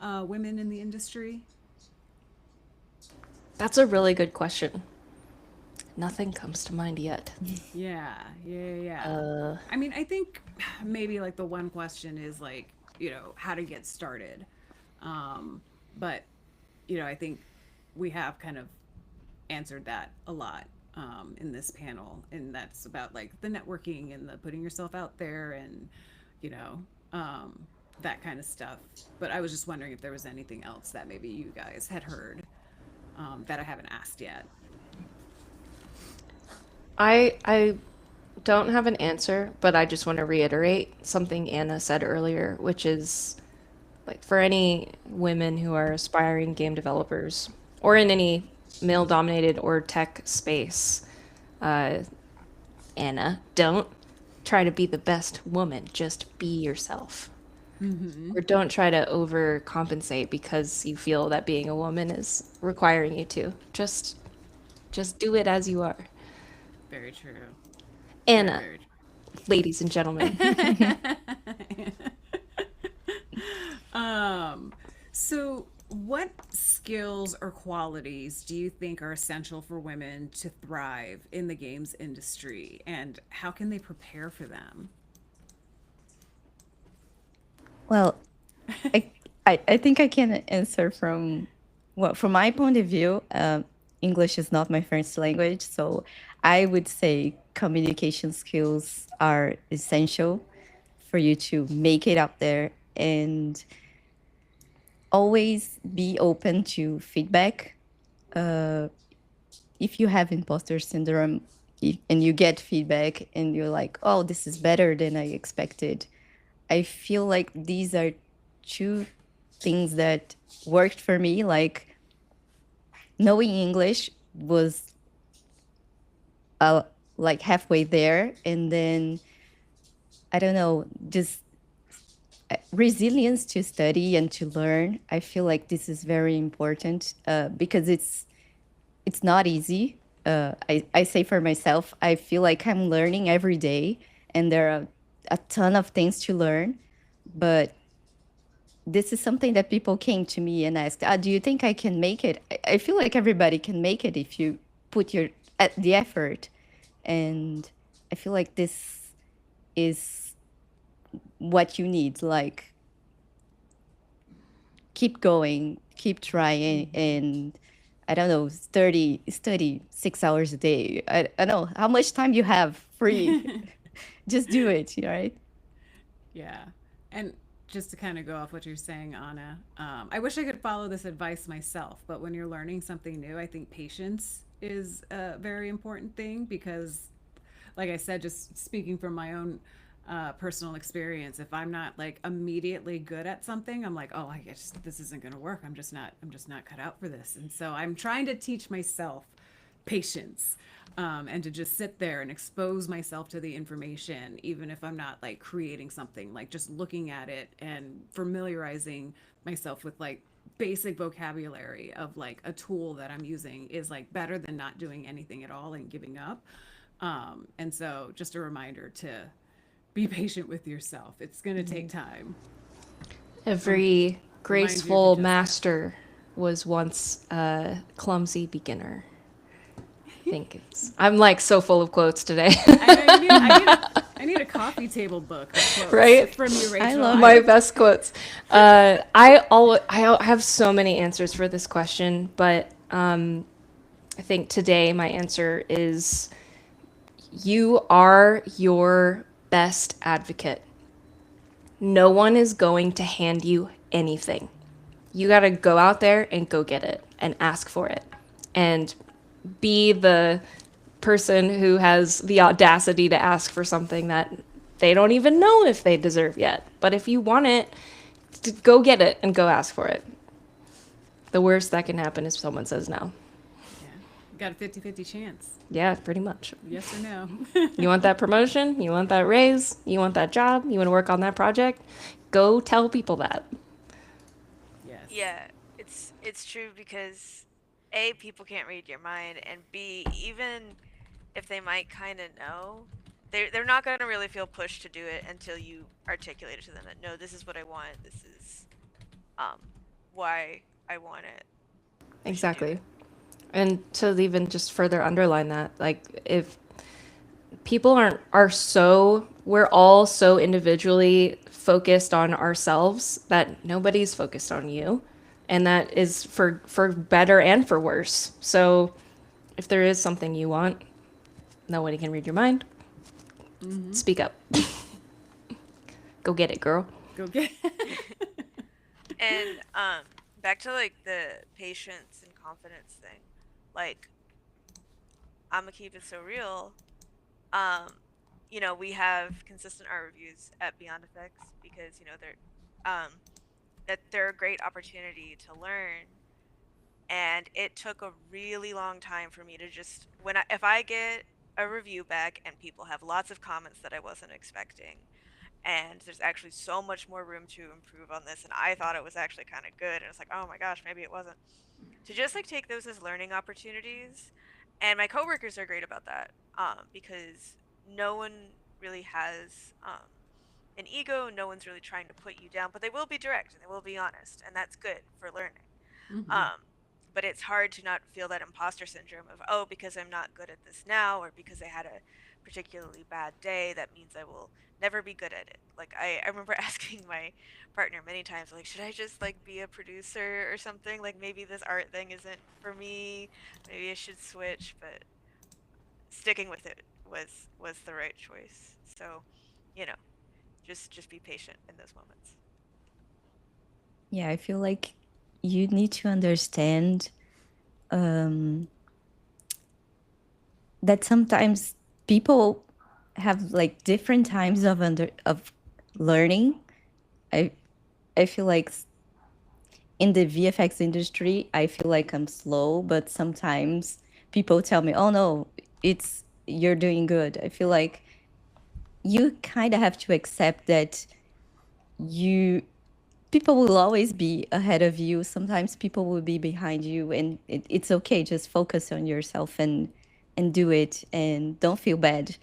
women in the industry? That's a really good question. Nothing comes to mind yet. Yeah. I mean, I think maybe like the one question is like, how to get started. But, I think we have kind of answered that a lot in this panel. And that's about like the networking and the putting yourself out there and, that kind of stuff. But I was just wondering if there was anything else that maybe you guys had heard that I haven't asked yet. I don't have an answer, but I just want to reiterate something Anna said earlier, which is like for any women who are aspiring game developers or in any male dominated or tech space, Anna, don't try to be the best woman, just be yourself. Or don't try to overcompensate because you feel that being a woman is requiring you to. Just do it as you are. Very true. Anna, Very true. ladies and gentlemen. So what skills or qualities do you think are essential for women to thrive in the games industry, and how can they prepare for them? Well, I think I can answer from my point of view. English is not my first language, so I would say communication skills are essential for you to make it up there, and always be open to feedback. If you have imposter syndrome and you get feedback and you're like, oh, this is better than I expected, I feel like these are two things that worked for me. Like knowing English was like halfway there, and then I don't know, just resilience to study and to learn. I feel like this is very important because it's not easy. I say for myself, I feel like I'm learning every day, and there are a ton of things to learn. But this is something that people came to me and asked, do you think I can make it? I feel like everybody can make it if you put the effort. And I feel like this is what you need. Like, keep going, keep trying, and I don't know, study 6 hours a day. I don't know how much time you have free. Just do it, right? Yeah. And just to kind of go off what you're saying, Anna, I wish I could follow this advice myself, but when you're learning something new, I think patience is a very important thing because, like I said, just speaking from my own personal experience. If I'm not like immediately good at something, I'm like, oh, I guess this isn't going to work. I'm just not cut out for this. And so I'm trying to teach myself patience, and to just sit there and expose myself to the information, even if I'm not like creating something, like just looking at it and familiarizing myself with like basic vocabulary of like a tool that I'm using is like better than not doing anything at all and giving up. And so just a reminder to be patient with yourself. It's going to take time. Every graceful you of just master was once a clumsy beginner. I think I'm like so full of quotes today. I need a coffee table book of quotes Right? from you, Rachel. I love My best quotes. I have so many answers for this question, but I think today my answer is you are your best advocate. No one is going to hand you anything. You got to go out there and go get it and ask for it and be the person who has the audacity to ask for something that they don't even know if they deserve yet. But if you want it, go get it and go ask for it. The worst that can happen is someone says no. Yeah. Got a 50-50 chance. Yeah, pretty much. Yes or no. You want that promotion? You want that raise? You want that job? You want to work on that project? Go tell people that. Yes. Yeah, it's true because A, people can't read your mind, and B, even if they might kind of know, they're not going to really feel pushed to do it until you articulate it to them that, no, this is what I want, this is why I want it. Exactly. And to even just further underline that, like if people we're all so individually focused on ourselves that nobody's focused on you. And that is for better and for worse. So if there is something you want, nobody can read your mind. Mm-hmm. Speak up. Go get it, girl. Go get it. And back to like the patience and confidence thing. Like, I'm gonna keep it so real. You know, we have consistent art reviews at Beyond Effects because, you know, they're a great opportunity to learn. And it took a really long time for me to just if I get a review back and people have lots of comments that I wasn't expecting, and there's actually so much more room to improve on this, and I thought it was actually kind of good, and it's like, oh my gosh, maybe it wasn't. To just like take those as learning opportunities, and my coworkers are great about that, because no one really has an ego, no one's really trying to put you down, but they will be direct and they will be honest, and that's good for learning. Mm-hmm. But it's hard to not feel that imposter syndrome of, oh, because I'm not good at this now, or because I had a particularly bad day, that means I will never be good at it. Like, I remember asking my partner many times, like, should I just like be a producer or something? Like, maybe this art thing isn't for me. Maybe I should switch. But sticking with it was the right choice. So, you know, just be patient in those moments. Yeah, I feel like you need to understand that sometimes people have like different times of learning. I feel like in the VFX industry, I feel like I'm slow, but sometimes people tell me, "Oh no, you're doing good." I feel like you kind of have to accept that people will always be ahead of you. Sometimes people will be behind you, and it's okay. Just focus on yourself and do it, and don't feel bad.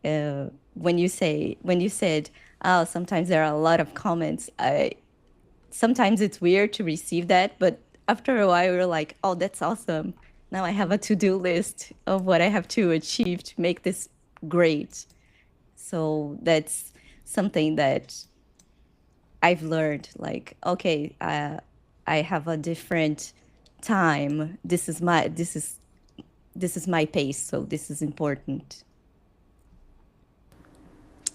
When you said, "Oh, sometimes there are a lot of comments," sometimes it's weird to receive that, but after a while, you're like, "Oh, that's awesome. Now I have a to-do list of what I have to achieve to make this great." So that's something that I've learned, like, okay, I have a different time. This is my pace, so this is important.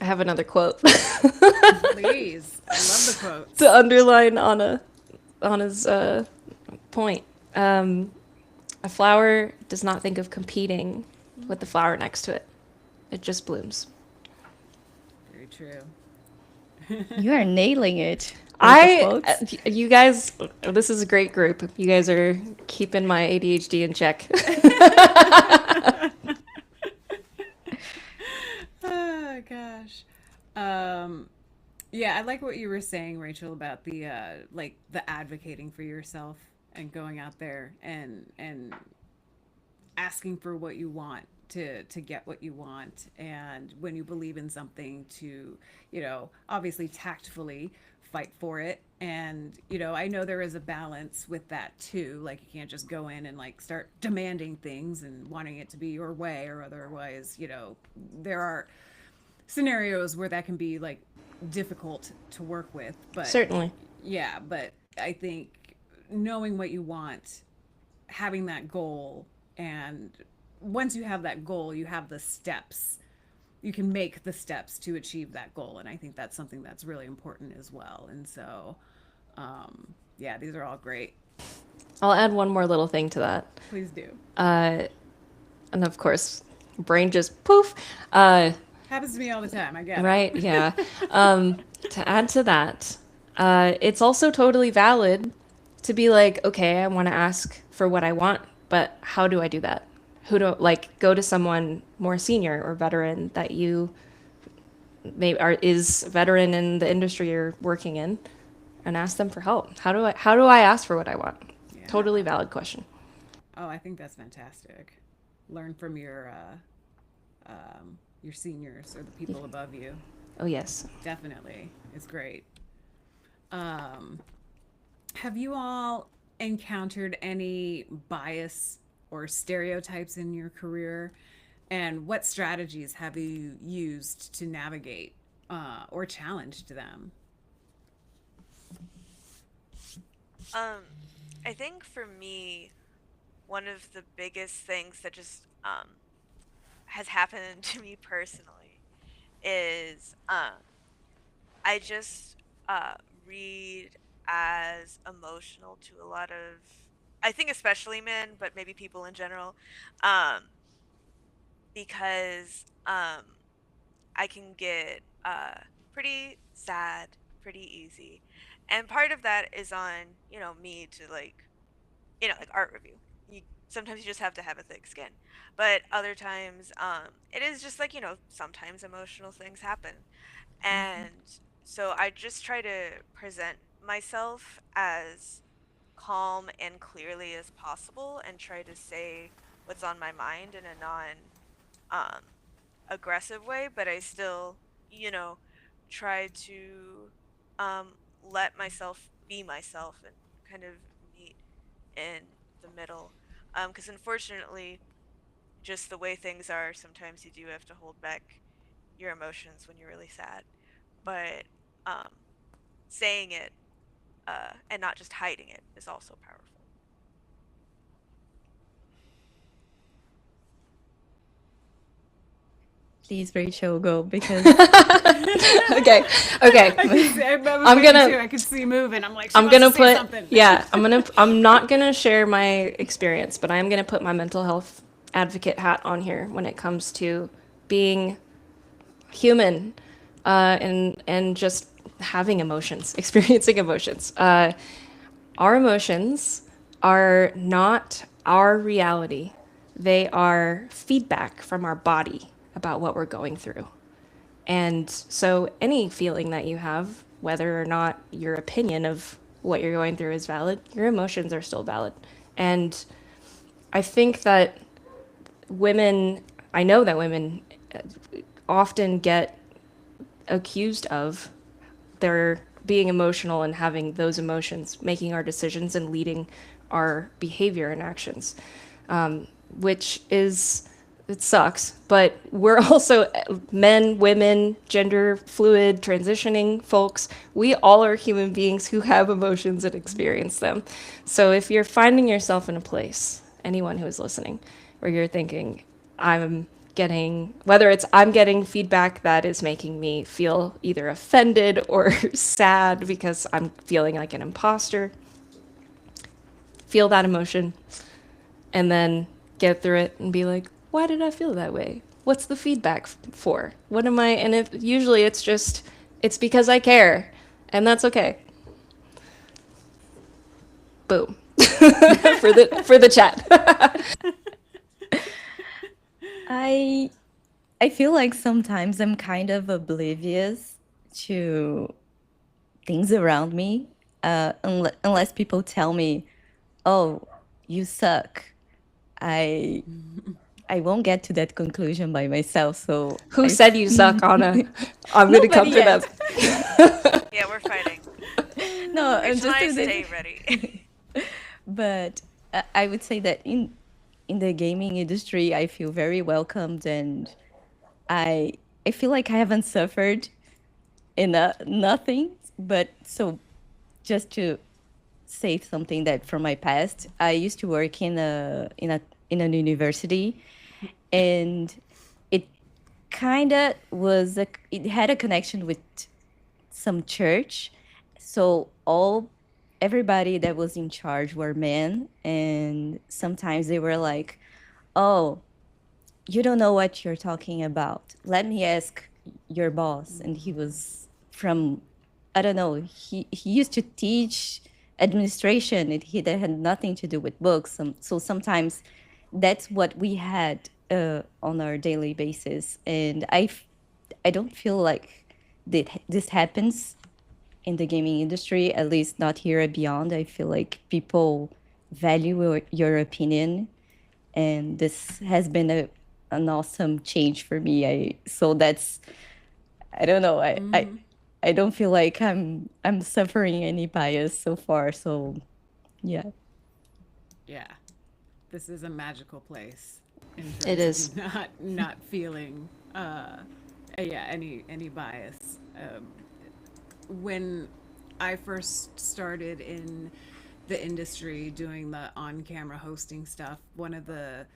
I have another quote. Please, I love the quotes. To underline Anna's point. A flower does not think of competing with the flower next to it. It just blooms. Very very true. You are nailing it. With the quotes. You guys, this is a great group. You guys are keeping my ADHD in check. Oh gosh. Yeah, I like what you were saying, Rachel, about the like the advocating for yourself and going out there and asking for what you want to get what you want, and when you believe in something to, you know, obviously tactfully fight for it. And you know, I know there is a balance with that too, like you can't just go in and like start demanding things and wanting it to be your way, or otherwise, you know, there are scenarios where that can be like difficult to work with. But Certainly. yeah, but I think knowing what you want, having that goal, and once you have that goal, you have the steps. You can make the steps to achieve that goal, and I think that's something that's really important as well. And so, yeah, these are all great. I'll add one more little thing to that. Please do. And of course, brain just poof. Happens to me all the time. I get it. Right, yeah. To add to that, it's also totally valid to be like, okay, I want to ask for what I want, but how do I do that? Who do like go to someone more senior or veteran that you maybe is veteran in the industry you're working in, and ask them for help. How do I ask for what I want? Yeah. Totally valid question. Oh, I think that's fantastic. Learn from your seniors or the people above you. Oh yes. Definitely. It's great. Have you all encountered any bias or stereotypes in your career? And what strategies have you used to navigate or challenged them? I think for me, one of the biggest things that just has happened to me personally is I just read as emotional to a lot of, I think especially men, but maybe people in general, because I can get pretty sad pretty easy. And part of that is on, you know, me to like, you know, like art review. Sometimes you just have to have a thick skin. But other times, it is just like, you know, sometimes emotional things happen. And so I just try to present myself as calm and clearly as possible and try to say what's on my mind in a non um, aggressive way, but I still, you know, try to um, let myself be myself and kind of meet in the middle. Because unfortunately, just the way things are, sometimes you do have to hold back your emotions when you're really sad. But um, saying it and not just hiding it is also powerful. Please, Rachel, go because Okay. I'm gonna. I could see moving. I'm like, I'm gonna put. Yeah. I'm not gonna share my experience, but I'm gonna put my mental health advocate hat on here when it comes to being human, and just having emotions, experiencing emotions. Our emotions are not our reality. They are feedback from our body about what we're going through. And so any feeling that you have, whether or not your opinion of what you're going through is valid, your emotions are still valid. And I think that I know that women often get accused of their being emotional and having those emotions, making our decisions and leading our behavior and actions, which is, it sucks, but we're also men, women, gender fluid, transitioning folks. We all are human beings who have emotions and experience them. So if you're finding yourself in a place, anyone who is listening, where you're thinking, I'm getting feedback that is making me feel either offended or sad because I'm feeling like an imposter, feel that emotion, and then get through it and be like, why did I feel that way? What's the feedback for? What am I? And if usually it's just, it's because I care, and that's okay. Boom. for the chat. I feel like sometimes I'm kind of oblivious to things around me, unless people tell me, "Oh, you suck." I won't get to that conclusion by myself. So Who said you suck, Anna? I'm gonna come for them. Yeah, we're fighting. No, I'm Rachel and I just stay ready. But I would say that in the gaming industry, I feel very welcomed, and I I feel like I haven't suffered in nothing. But so just to say something that from my past, I used to work in an university, and it kind of it had a connection with some church. So everybody that was in charge were men, and sometimes they were like, "Oh, you don't know what you're talking about. Let me ask your boss." And he was from, I don't know, he used to teach administration, and that had nothing to do with books. So sometimes that's what we had on our daily basis. And I don't feel like this happens in the gaming industry, at least not here at Beyond. I feel like people value your opinion, and this has been an awesome change for me. I don't know. I don't feel like I'm suffering any bias so far. So yeah. Yeah, this is a magical place in terms It is. of not feeling yeah, any bias. When I first started in the industry doing the on-camera hosting stuff, one of the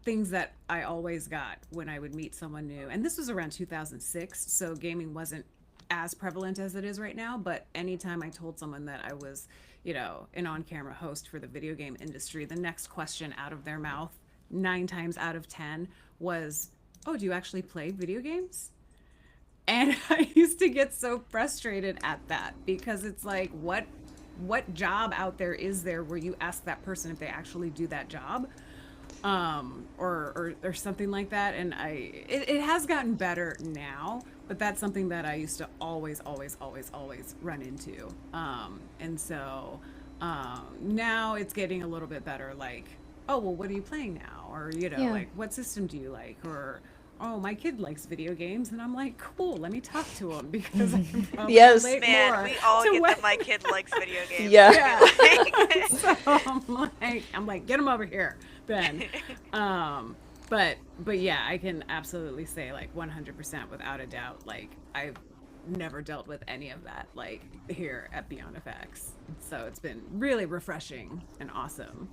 things that I always got when I would meet someone new, and this was around 2006, so gaming wasn't as prevalent as it is right now, but anytime I told someone that I was, an on-camera host for the video game industry, the next question out of their mouth, 9 times out of 10, was, "Oh, do you actually play video games?" And I used to get so frustrated at that, because it's like, what job out there is there where you ask that person if they actually do that job, or something like that. And it has gotten better now, but that's something that I used to always run into. And so now it's getting a little bit better. Like, "Oh, well, what are you playing now?" Or Yeah. like, "What system do you like?" Or, "Oh, my kid likes video games," and I'm like, "Cool, let me talk to him," because I can probably Yes. relate Man, more we all to get what- that my kid likes video games. Yeah. I feel like. So I'm like, "Get him over here, Ben." But yeah, I can absolutely say, like, 100% without a doubt, like, I've never dealt with any of that, like, here at Beyond FX. So it's been really refreshing and awesome.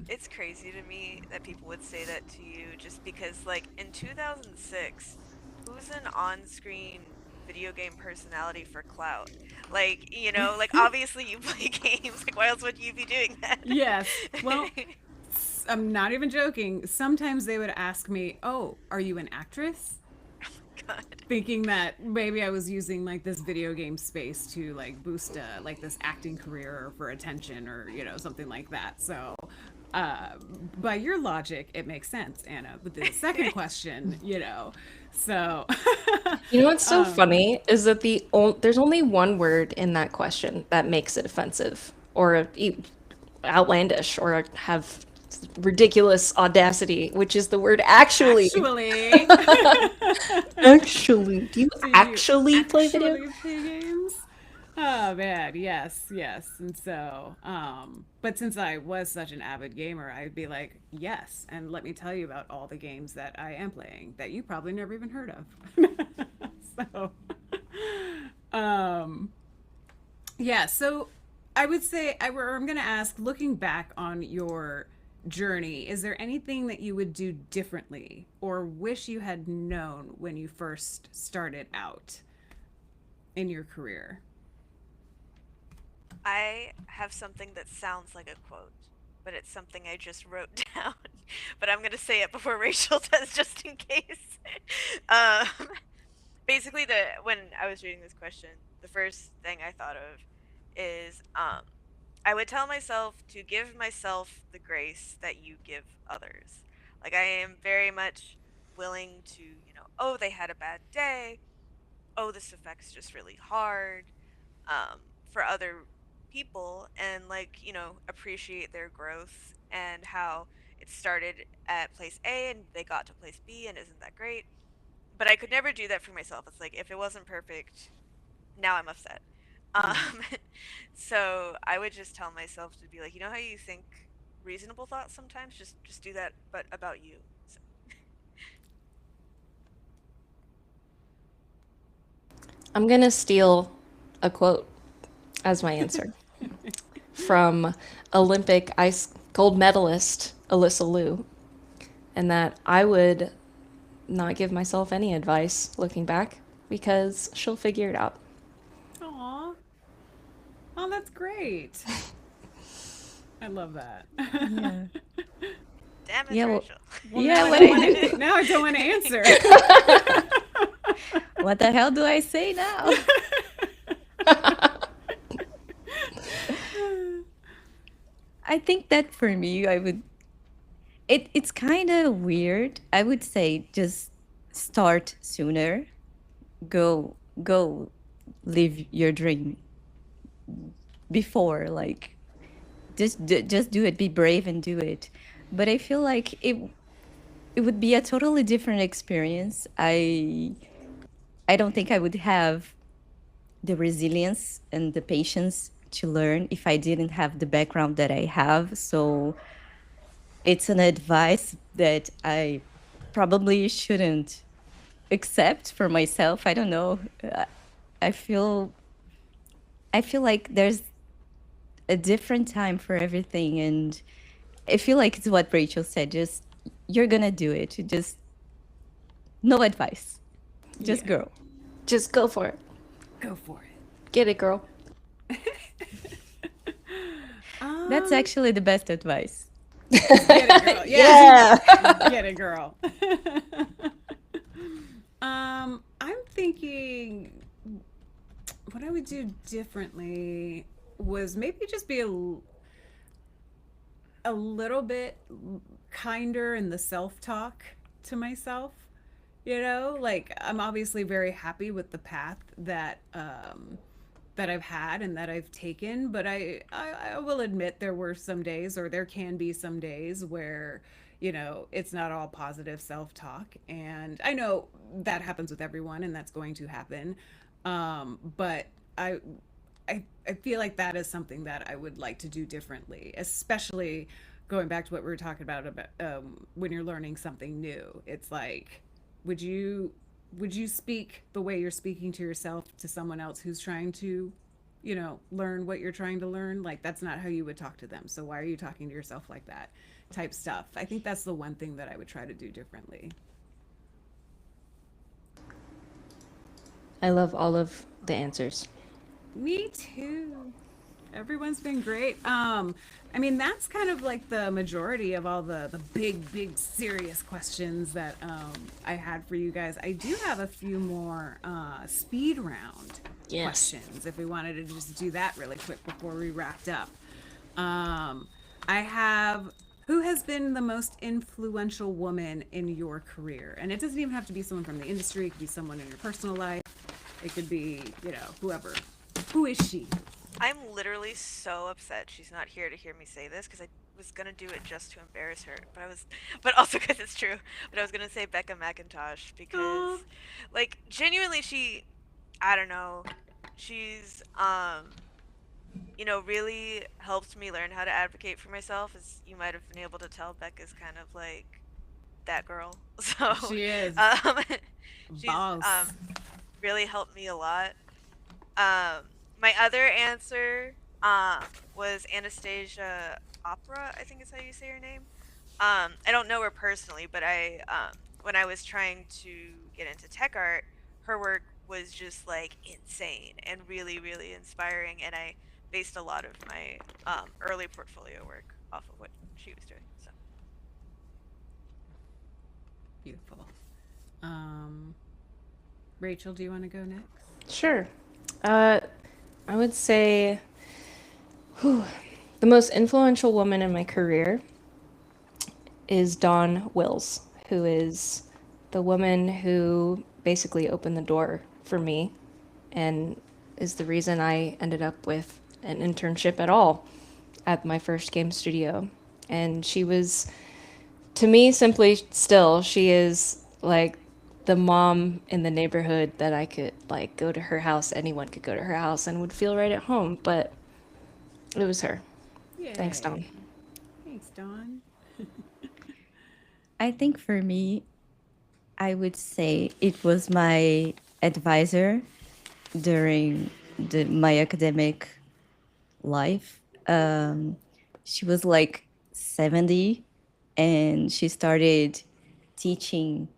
It's crazy to me that people would say that to you, just because, like, in 2006, who's an on-screen video game personality for clout? Like, like, obviously you play games. Like, why else would you be doing that? Yes. Well, I'm not even joking. Sometimes they would ask me, "Oh, are you an actress?" God. Thinking that maybe I was using, like, this video game space to, like, boost like this acting career, or for attention, or something like that. So by your logic, it makes sense, Anna. But the second question, so You know what's so funny is that there's only one word in that question that makes it offensive or outlandish or have ridiculous audacity, which is the word actually. actually, Actually, do you do you actually play video? actually play games? Oh man, yes. And so, but since I was such an avid gamer, I'd be like, "Yes, and let me tell you about all the games that I am playing that you probably never even heard of." So, yeah, so I would say, I'm going to ask, looking back on your journey, is there anything that you would do differently or wish you had known when you first started out in your career? I have something that sounds like a quote. but it's something I just wrote down. But I'm gonna say it before Rachel does, just in case. um, Basically, when I was reading this question, the first thing I thought of is I would tell myself to give myself the grace that you give others. Like, I am very much willing to, oh, they had a bad day. Oh, this affect's just really hard for other people, and, like, appreciate their growth and how it started at place A and they got to place B, and isn't that great? But I could never do that for myself. It's like, if it wasn't perfect, now I'm upset. So I would just tell myself to be like, how you think reasonable thoughts sometimes? Just do that, but about you. So. I'm gonna steal a quote as my answer from Olympic ice gold medalist Alyssa Liu, and that I would not give myself any advice looking back because she'll figure it out. Aw. Oh, that's great. I love that. Yeah. Damn it, Yeah, well- Rachel. Well, Yeah, now I don't want to answer. What the hell do I say now? I think that for me, it's kind of weird. I would say just start sooner. Go live your dream before, like, just do it. Be brave and do it. But I feel like it would be a totally different experience. I don't think I would have the resilience and the patience to learn if I didn't have the background that I have. So it's an advice that I probably shouldn't accept for myself. I don't know. I feel like there's a different time for everything, and I feel like it's what Rachel said. Just you're gonna do it. Just no advice. Just go. Just go for it. Go for it. Get it, girl. That's actually the best advice. Get it, girl. Yeah. Get it, girl. I'm thinking what I would do differently was maybe just be a little bit kinder in the self-talk to myself. Like, I'm obviously very happy with the path that that I've had and that I've taken, but I will admit there were some days, or there can be some days where it's not all positive self-talk, and I know that happens with everyone, and that's going to happen. But I feel like that is something that I would like to do differently, especially going back to what we were talking about when you're learning something new. It's like, would you speak the way you're speaking to yourself to someone else who's trying to, learn what you're trying to learn? Like, that's not how you would talk to them. So why are you talking to yourself like that? Type stuff. I think that's the one thing that I would try to do differently. I love all of the answers. Me too. Everyone's been great. I mean, that's kind of like the majority of all the big, serious questions that I had for you guys. I do have a few more speed round questions if we wanted to just do that really quick before we wrapped up. I have, who has been the most influential woman in your career? And it doesn't even have to be someone from the industry. It could be someone in your personal life. It could be, whoever. Who is she? I'm literally so upset she's not here to hear me say this, because I was gonna do it just to embarrass her, but also because it's true. But I was gonna say Becka McIntosh because, like, genuinely, I don't know, she's really helped me learn how to advocate for myself. As you might have been able to tell, Becca's kind of like that girl. So She is. She's Boss. really helped me a lot. My other answer was Anastasia Opera, I think is how you say her name. I don't know her personally, but when I was trying to get into tech art, her work was just like insane and really, really inspiring, and I based a lot of my early portfolio work off of what she was doing. So Beautiful. Rachel, do you want to go next? Sure. I would say the most influential woman in my career is Dawn Wills, who is the woman who basically opened the door for me and is the reason I ended up with an internship at all at my first game studio. And she was, to me, simply still, she is like the mom in the neighborhood that I could like go to her house. Anyone could go to her house and would feel right at home. But it was her. Thanks, Dawn. Yay. Thanks, Dawn. I think for me, I would say it was my advisor during my academic life. She was like 70 and she started teaching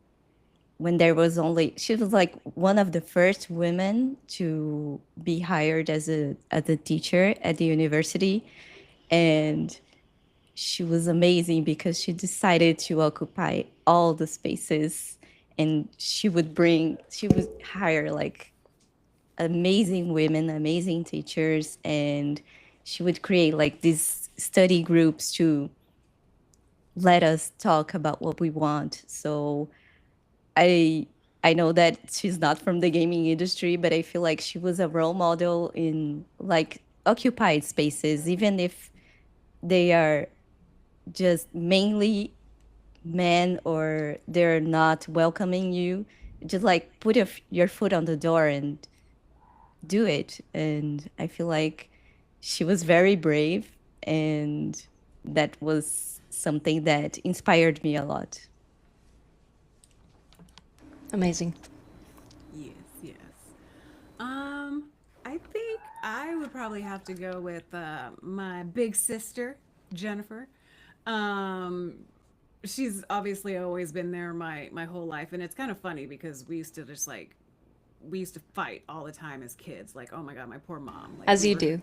when there was only, she was like one of the first women to be hired as a teacher at the university. And she was amazing because she decided to occupy all the spaces, and she would hire like amazing women, amazing teachers, and she would create like these study groups to let us talk about what we want. So I know that she's not from the gaming industry, but I feel like she was a role model in like occupied spaces, even if they are just mainly men or they're not welcoming you. Just like put your foot on the door and do it. And I feel like she was very brave, and that was something that inspired me a lot. Amazing. Yes, yes. I think I would probably have to go with my big sister, Jennifer. She's obviously always been there my whole life, and it's kind of funny because we used to fight all the time as kids. Like, oh my god, my poor mom. Like, As you do.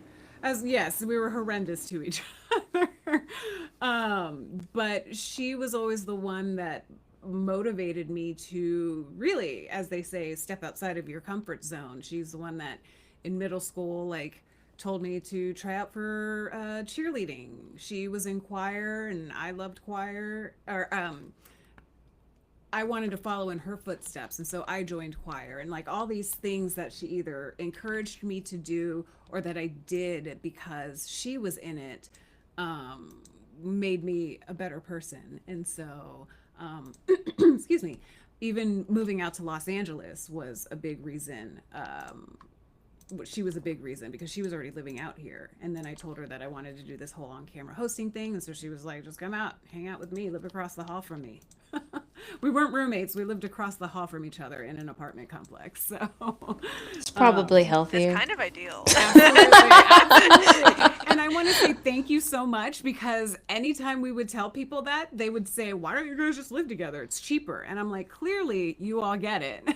Yes, we were horrendous to each other. But she was always the one that motivated me to really, as they say, step outside of your comfort zone. She's the one that in middle school, like, told me to try out for cheerleading. She was in choir, and I loved choir. I wanted to follow in her footsteps, and so I joined choir, and like all these things that she either encouraged me to do or that I did because she was in it, made me a better person. And so excuse me, even moving out to Los Angeles was a big reason. She was a big reason because she was already living out here. And then I told her that I wanted to do this whole on-camera hosting thing, and so she was like, just come out, hang out with me, live across the hall from me. We weren't roommates, we lived across the hall from each other in an apartment complex. So It's probably healthier. it's kind of ideal. absolutely. And I want to say thank you so much, because anytime we would tell people that, they would say, why don't you guys just live together? It's cheaper. And I'm like, clearly you all get it.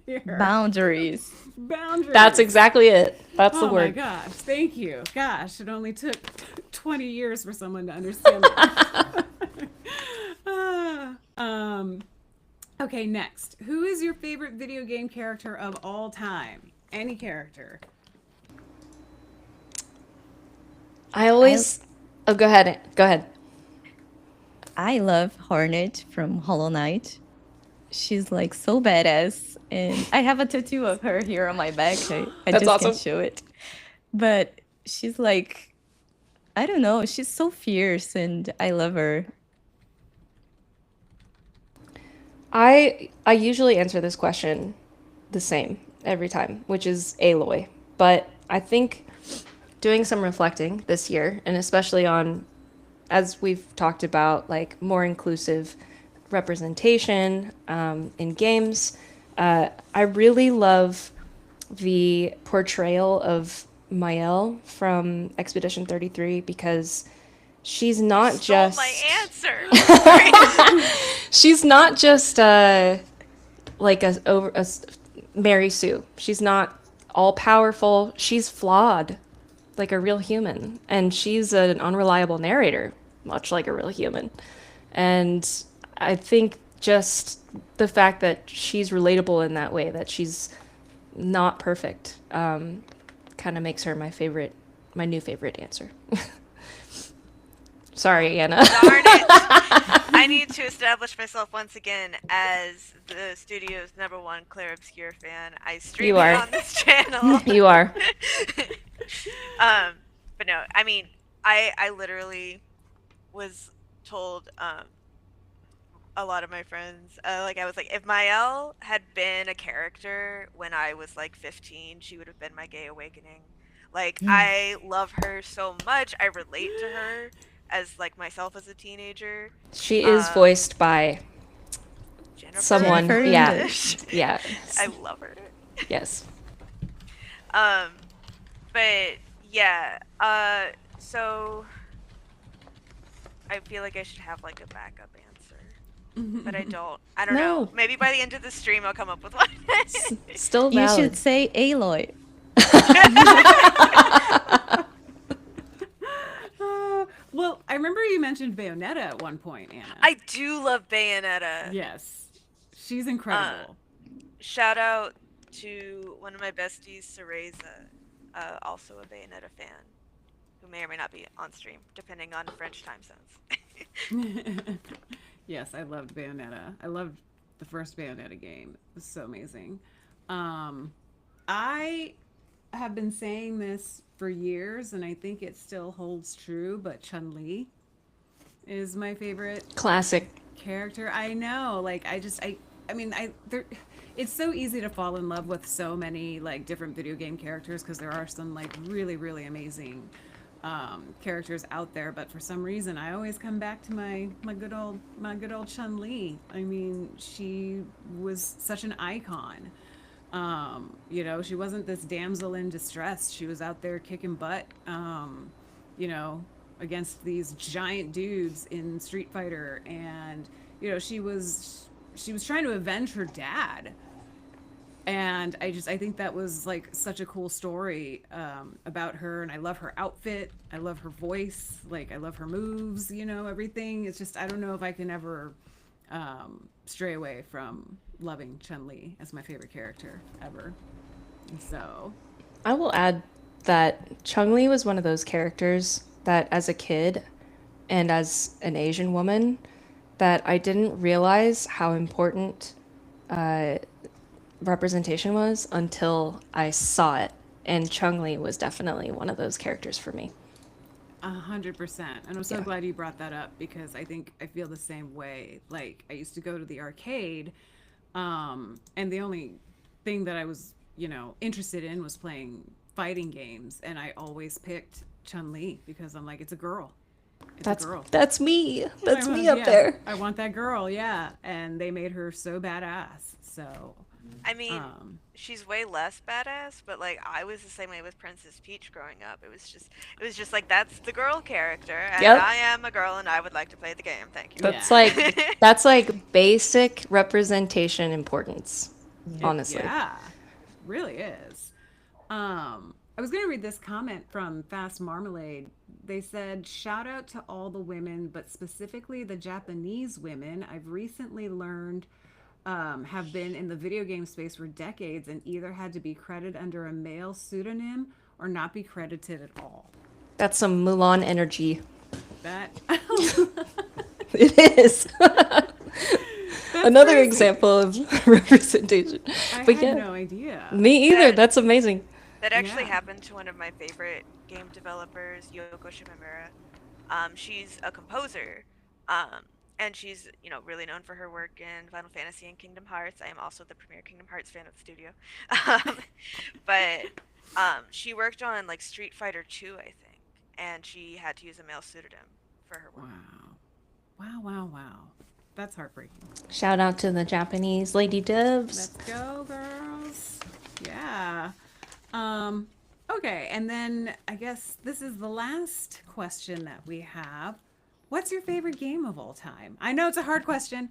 Here. Boundaries. That's exactly it. That's the Oh my word. gosh, thank you. Gosh, it only took 20 years for someone to understand that. Okay, next. Who is your favorite video game character of all time? Any character. Oh, go ahead. Go ahead. I love Hornet from Hollow Knight. She's like so badass, and I have a tattoo of her here on my back. I That's just awesome. can't show it. But she's like, I don't know, she's so fierce, and I love her. I usually answer this question the same every time, which is Aloy. But I think doing some reflecting this year, and especially on, as we've talked about, like more inclusive representation in games, I really love the portrayal of Mael from Expedition 33, because she's not Stole just my answer. she's not just like a Mary Sue. She's not all powerful. She's flawed, like a real human, and she's an unreliable narrator. much like a real human. And I think just the fact that she's relatable in that way, that she's not perfect, kind of makes her my new favorite dancer. Sorry, Anna. Darn it! I need to establish myself once again as the studio's #1 Claire Obscure fan. I stream You it are. on this channel. You are. But no, I mean, I literally was told a lot of my friends, like I was like, if Mael had been a character when I was like 15, she would have been my gay awakening. Like I love her so much. I relate to her as like myself as a teenager. She is voiced by someone. Jennifer Yeah. English. Yeah. I love her. Yes. But yeah, so I feel like I should have like a backup answer, but I don't. I don't know. No. Maybe by the end of the stream I'll come up with one. Still You valid. should say Aloy. Well, I remember you mentioned Bayonetta at one point, Anna. I do love Bayonetta. Yes. She's incredible. Shout out to one of my besties, Cereza, also a Bayonetta fan, who may or may not be on stream, depending on French time zones. Yes, I loved Bayonetta. I loved the first Bayonetta game. It was so amazing. I have been saying this for years, and I think it still holds true, but Chun-Li is my favorite Classic. character. I know, like, it's so easy to fall in love with so many, like, different video game characters, because there are some, like, really, really amazing characters out there, but for some reason I always come back to my good old Chun-Li. I mean, she was such an icon. You know, she wasn't this damsel in distress. She was out there kicking butt, you know, against these giant dudes in Street Fighter, and you know, she was trying to avenge her dad. And I think that was like such a cool story about her, and I love her outfit, I love her voice, like I love her moves, you know, everything. It's just, I don't know if I can ever stray away from loving Chun-Li as my favorite character ever. And so I will add that Chun-Li was one of those characters that as a kid and as an Asian woman that I didn't realize how important representation was until I saw it. And Chun-Li was definitely one of those characters for me. 100%. And I'm so Yeah. glad you brought that up, because I think I feel the same way. Like, I used to go to the arcade, and the only thing that I was, you know, interested in was playing fighting games, and I always picked Chun-Li because I'm like, it's a girl. It's a girl. That's me. That's me up Yeah, there. I want that girl, yeah. And they made her so badass. So I mean, she's way less badass, but like I was the same way with Princess Peach growing up. It was just like, that's the girl character, and Yep. I am a girl, and I would like to play the game. Thank you. That's like basic representation importance. Honestly. yeah, really is. I was going to read this comment from Fast Marmalade. They said, shout out to all the women, but specifically the Japanese women I've recently learned have been in the video game space for decades and either had to be credited under a male pseudonym or not be credited at all. That's some Mulan energy. That It is. Another crazy. example of representation. I But had yeah, no idea. me either. That's amazing. That actually Yeah. happened to one of my favorite game developers, Yoko Shimamura. She's a composer, and she's, you know, really known for her work in Final Fantasy and Kingdom Hearts. I am also the premier Kingdom Hearts fan of the studio. But she worked on like Street Fighter 2, I think, and she had to use a male pseudonym for her work. Wow. That's heartbreaking. Shout out to the Japanese lady devs. Let's go, girls. Yeah. Okay, and then I guess this is the last question that we have. What's your favorite game of all time? I know it's a hard question.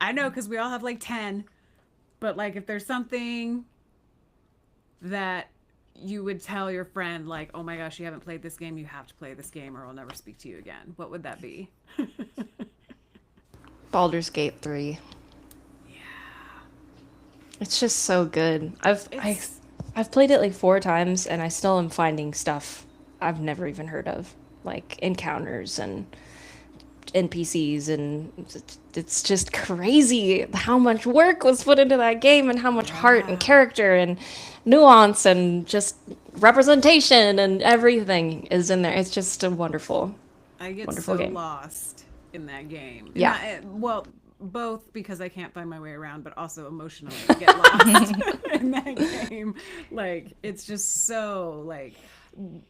I know, because we all have like 10. But like, if there's something that you would tell your friend like, oh my gosh, you haven't played this game, you have to play this game or I'll never speak to you again, what would that be? Baldur's Gate 3. Yeah. It's just so good. I've It's played it like 4 times and I still am finding stuff I've never even heard of, like encounters and NPCs, and it's just crazy how much work was put into that game and how much heart and character and nuance and just representation and everything is in there. It's just a wonderful, I get wonderful so game. lost in that game. Yeah. Well, both because I can't find my way around, but also emotionally I get lost in that game. Like, it's just so, like,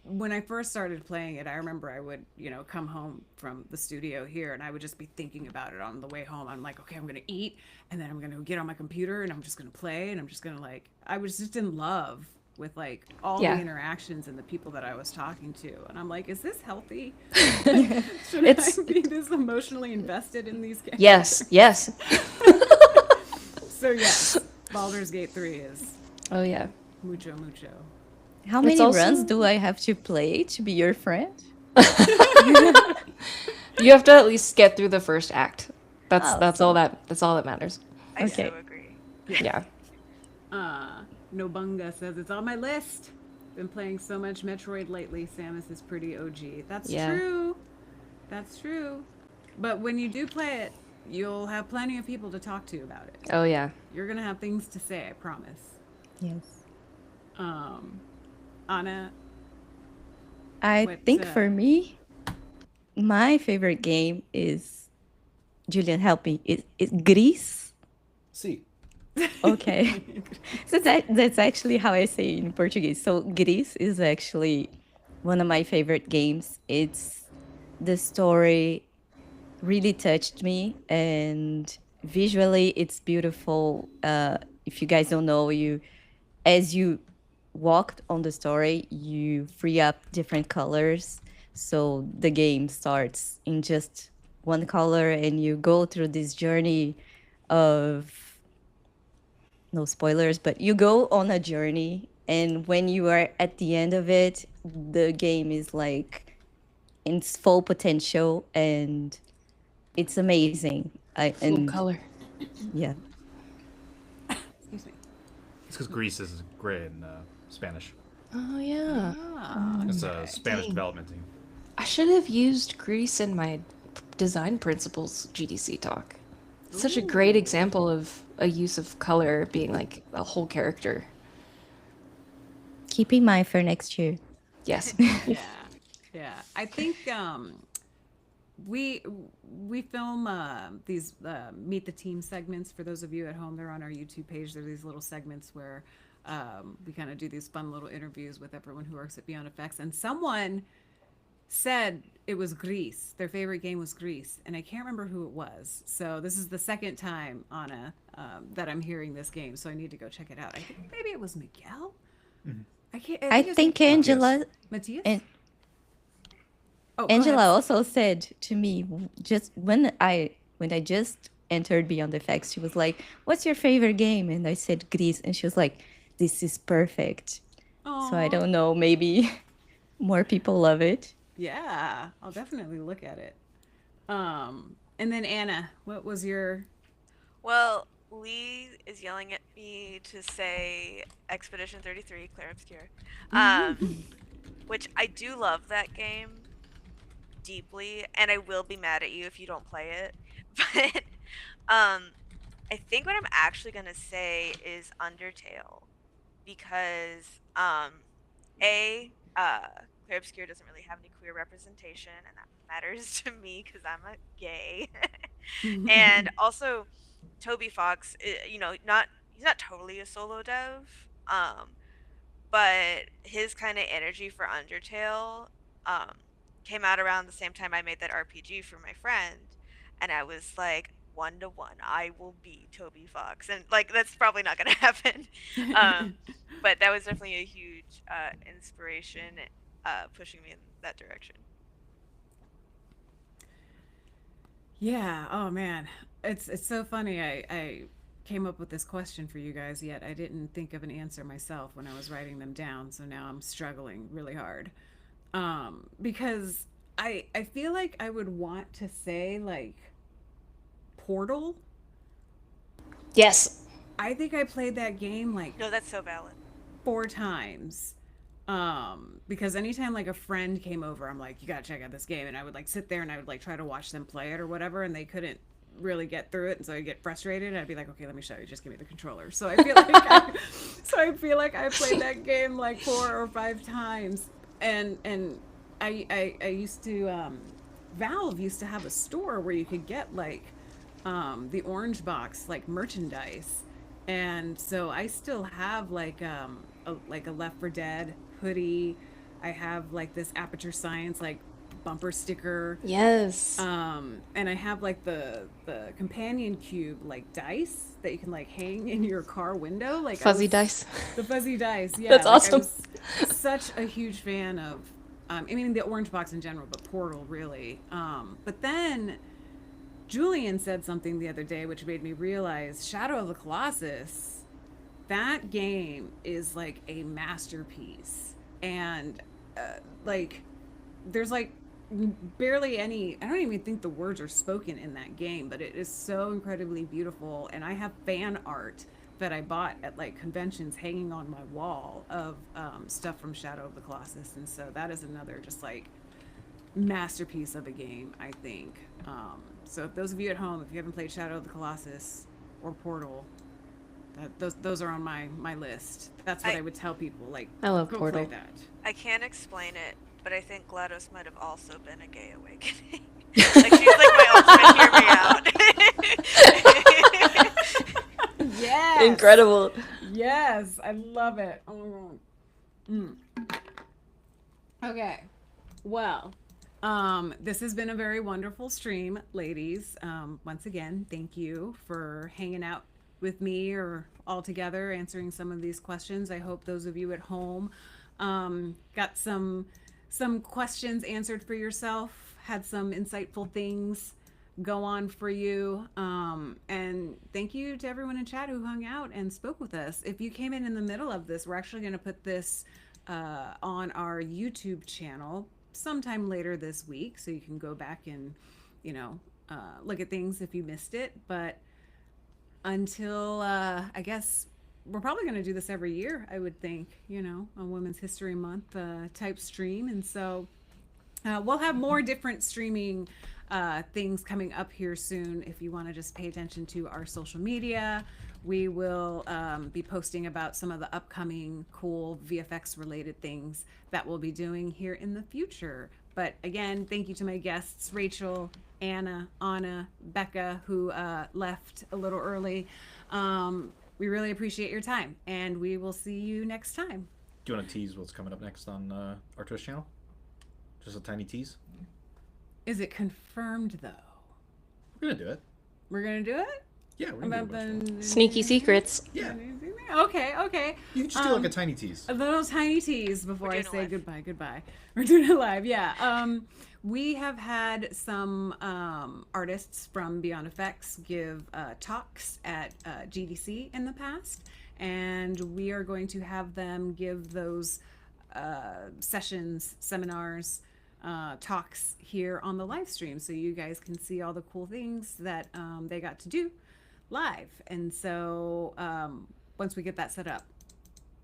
when I first started playing it, I remember I would, come home from the studio here and I would just be thinking about it on the way home. I'm like, okay, I'm going to eat and then I'm going to get on my computer and I'm just going to play and I'm just going to, like, I was just in love with like all the Yeah. interactions and the people that I was talking to, and I'm like, is this healthy? Like, should It's I be this emotionally invested in these games? yes. So yes, Baldur's Gate 3 is Oh yeah. mucho. How It's many also- runs do I have to play to be your friend? You have to at least get through the first act. That's Oh, all that matters. I Okay. so agree. Yeah. Nobunga says it's on my list. Been playing so much Metroid lately. Samus is pretty OG. That's Yeah. true. That's true. But when you do play it, you'll have plenty of people to talk to about it. Oh yeah. You're gonna have things to say, I promise. Yes. Anna, I What, think for me, my favorite game is, Julian, help me. It's Gris. See. Okay. So that's actually how I say it in Portuguese. So Gris is actually one of my favorite games. The story really touched me, and visually it's beautiful. If you guys don't know, as you walked on the story, you free up different colors. So the game starts in just one color and you go through this journey of, no spoilers, but you go on a journey, and when you are at the end of it, the game is like in its full potential, and it's amazing. Full And color. yeah, excuse me. It's because Greece is great in Spanish. Oh yeah. It's a Spanish development team. I should have used Grease in my design principles GDC talk. It's such a great example of a use of color being like a whole character. keep in mind for next year. Yes. Yeah. I think we film these meet the team segments for those of you at home. They're on our YouTube page. They're these little segments where we kind of do these fun little interviews with everyone who works at Beyond Effects. And someone said it was Greece. Their favorite game was Greece, and I can't remember who it was. So this is the second time, Anna, that I'm hearing this game. So I need to go check it out. I think maybe it was Miguel. I can't. I it was think Angela Matthias. and Oh, go Angela ahead. also said to me, just when I just entered Beyond Effects, she was like, "What's your favorite game?" And I said Gris, and she was like, "This is perfect." So I Aw. don't know, maybe more people love it. Yeah, I'll definitely look at it. And then Anna, what was your? Well, Lee is yelling at me to say Expedition 33, Claire Obscure. Which I do love that game deeply, and I will be mad at you if you don't play it. But I think what I'm actually gonna say is Undertale, because Claire Obscure doesn't really have any queer representation, and that matters to me because I'm a gay. And also, Toby Fox, he's not totally a solo dev, but his kind of energy for Undertale came out around the same time I made that RPG for my friend, and I was like, 1-to-1, I will be Toby Fox, and like that's probably not gonna happen. But that was definitely a huge inspiration, pushing me in that direction. Yeah. Oh man, it's so funny. I came up with this question for you guys yet. I didn't think of an answer myself when I was writing them down, so now I'm struggling really hard. Because I feel like I would want to say like Portal. Yes. I think I played that game like No, that's so valid. 4 times. Because anytime like a friend came over, I'm like, you gotta check out this game, and I would like sit there and I would like try to watch them play it or whatever, and they couldn't really get through it, and so I'd get frustrated. I'd be like, okay, let me show you, just give me the controller. So I feel like I played that game like 4 or 5 times. And I used to Valve used to have a store where you could get like the orange box like merchandise, and so I still have like a Left 4 Dead hoodie. I have like this Aperture Science like bumper sticker. Yes. And I have like the companion cube like dice that you can like hang in your car window, like Fuzzy dice. the fuzzy dice. Yeah, That's like, awesome. I was such a huge fan of I mean the orange box in general, but Portal really. But then Julian said something the other day which made me realize Shadow of the Colossus, that game is like a masterpiece. And like there's like barely any, I don't even think the words are spoken in that game, but it is so incredibly beautiful. And I have fan art that I bought at like conventions hanging on my wall of stuff from Shadow of the Colossus. And so that is another just like masterpiece of a game, I think. So if those of you at home, if you haven't played Shadow of the Colossus or Portal, those are on my list. That's what I would tell people. Like, I love go Portal. play that. I can't explain it, but I think GLaDOS might have also been a gay awakening. Like, she's like my ultimate hear me out. Yes. Incredible. Yes, I love it. Oh my God. Okay. Well, this has been a very wonderful stream, ladies. Once again, thank you for hanging out with me or all together answering some of these questions. I hope those of you at home got some questions answered for yourself, had some insightful things go on for you. And thank you to everyone in chat who hung out and spoke with us. If you came in the middle of this, we're actually going to put this on our YouTube channel sometime later this week, so you can go back and look at things if you missed it. But until I guess we're probably going to do this every year, I would think, a Women's History Month type stream. And so we'll have more different streaming things coming up here soon. If you want to just pay attention to our social media, we will be posting about some of the upcoming cool VFX related things that we'll be doing here in the future. But again, thank you to my guests, Rachel, Anna, Becka, who left a little early. We really appreciate your time, and we will see you next time. Do you want to tease what's coming up next on our Twitch channel? Just a tiny tease? Is it confirmed, though? We're going to do it. We're going to do it? Yeah, we're going to do it. Sneaky secrets. Yeah. Okay. You can just do like a tiny tease. A little tiny tease before I say live. goodbye. We're doing it live, yeah. We have had some artists from Beyond Effects give talks at GDC in the past, and we are going to have them give those sessions, seminars, talks here on the live stream, so you guys can see all the cool things that they got to do live. And so once we get that set up,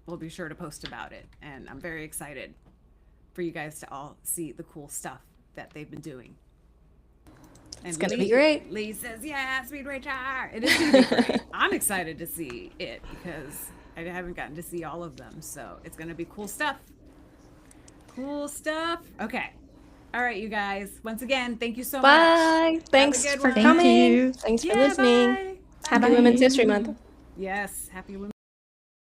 we'll be sure to post about it, and I'm very excited for you guys to all see the cool stuff that they've been doing. And It's gonna be great. Lee says, yeah, Speed Racer. It is gonna be great. I'm excited to see it because I haven't gotten to see all of them, so it's gonna be cool stuff. Okay. All right, you guys. Once again, thank you so much. Bye. Thanks good for one. coming. you. Thanks for Yeah, listening. bye. Happy Bye. Women's History Month. Yes, happy Women's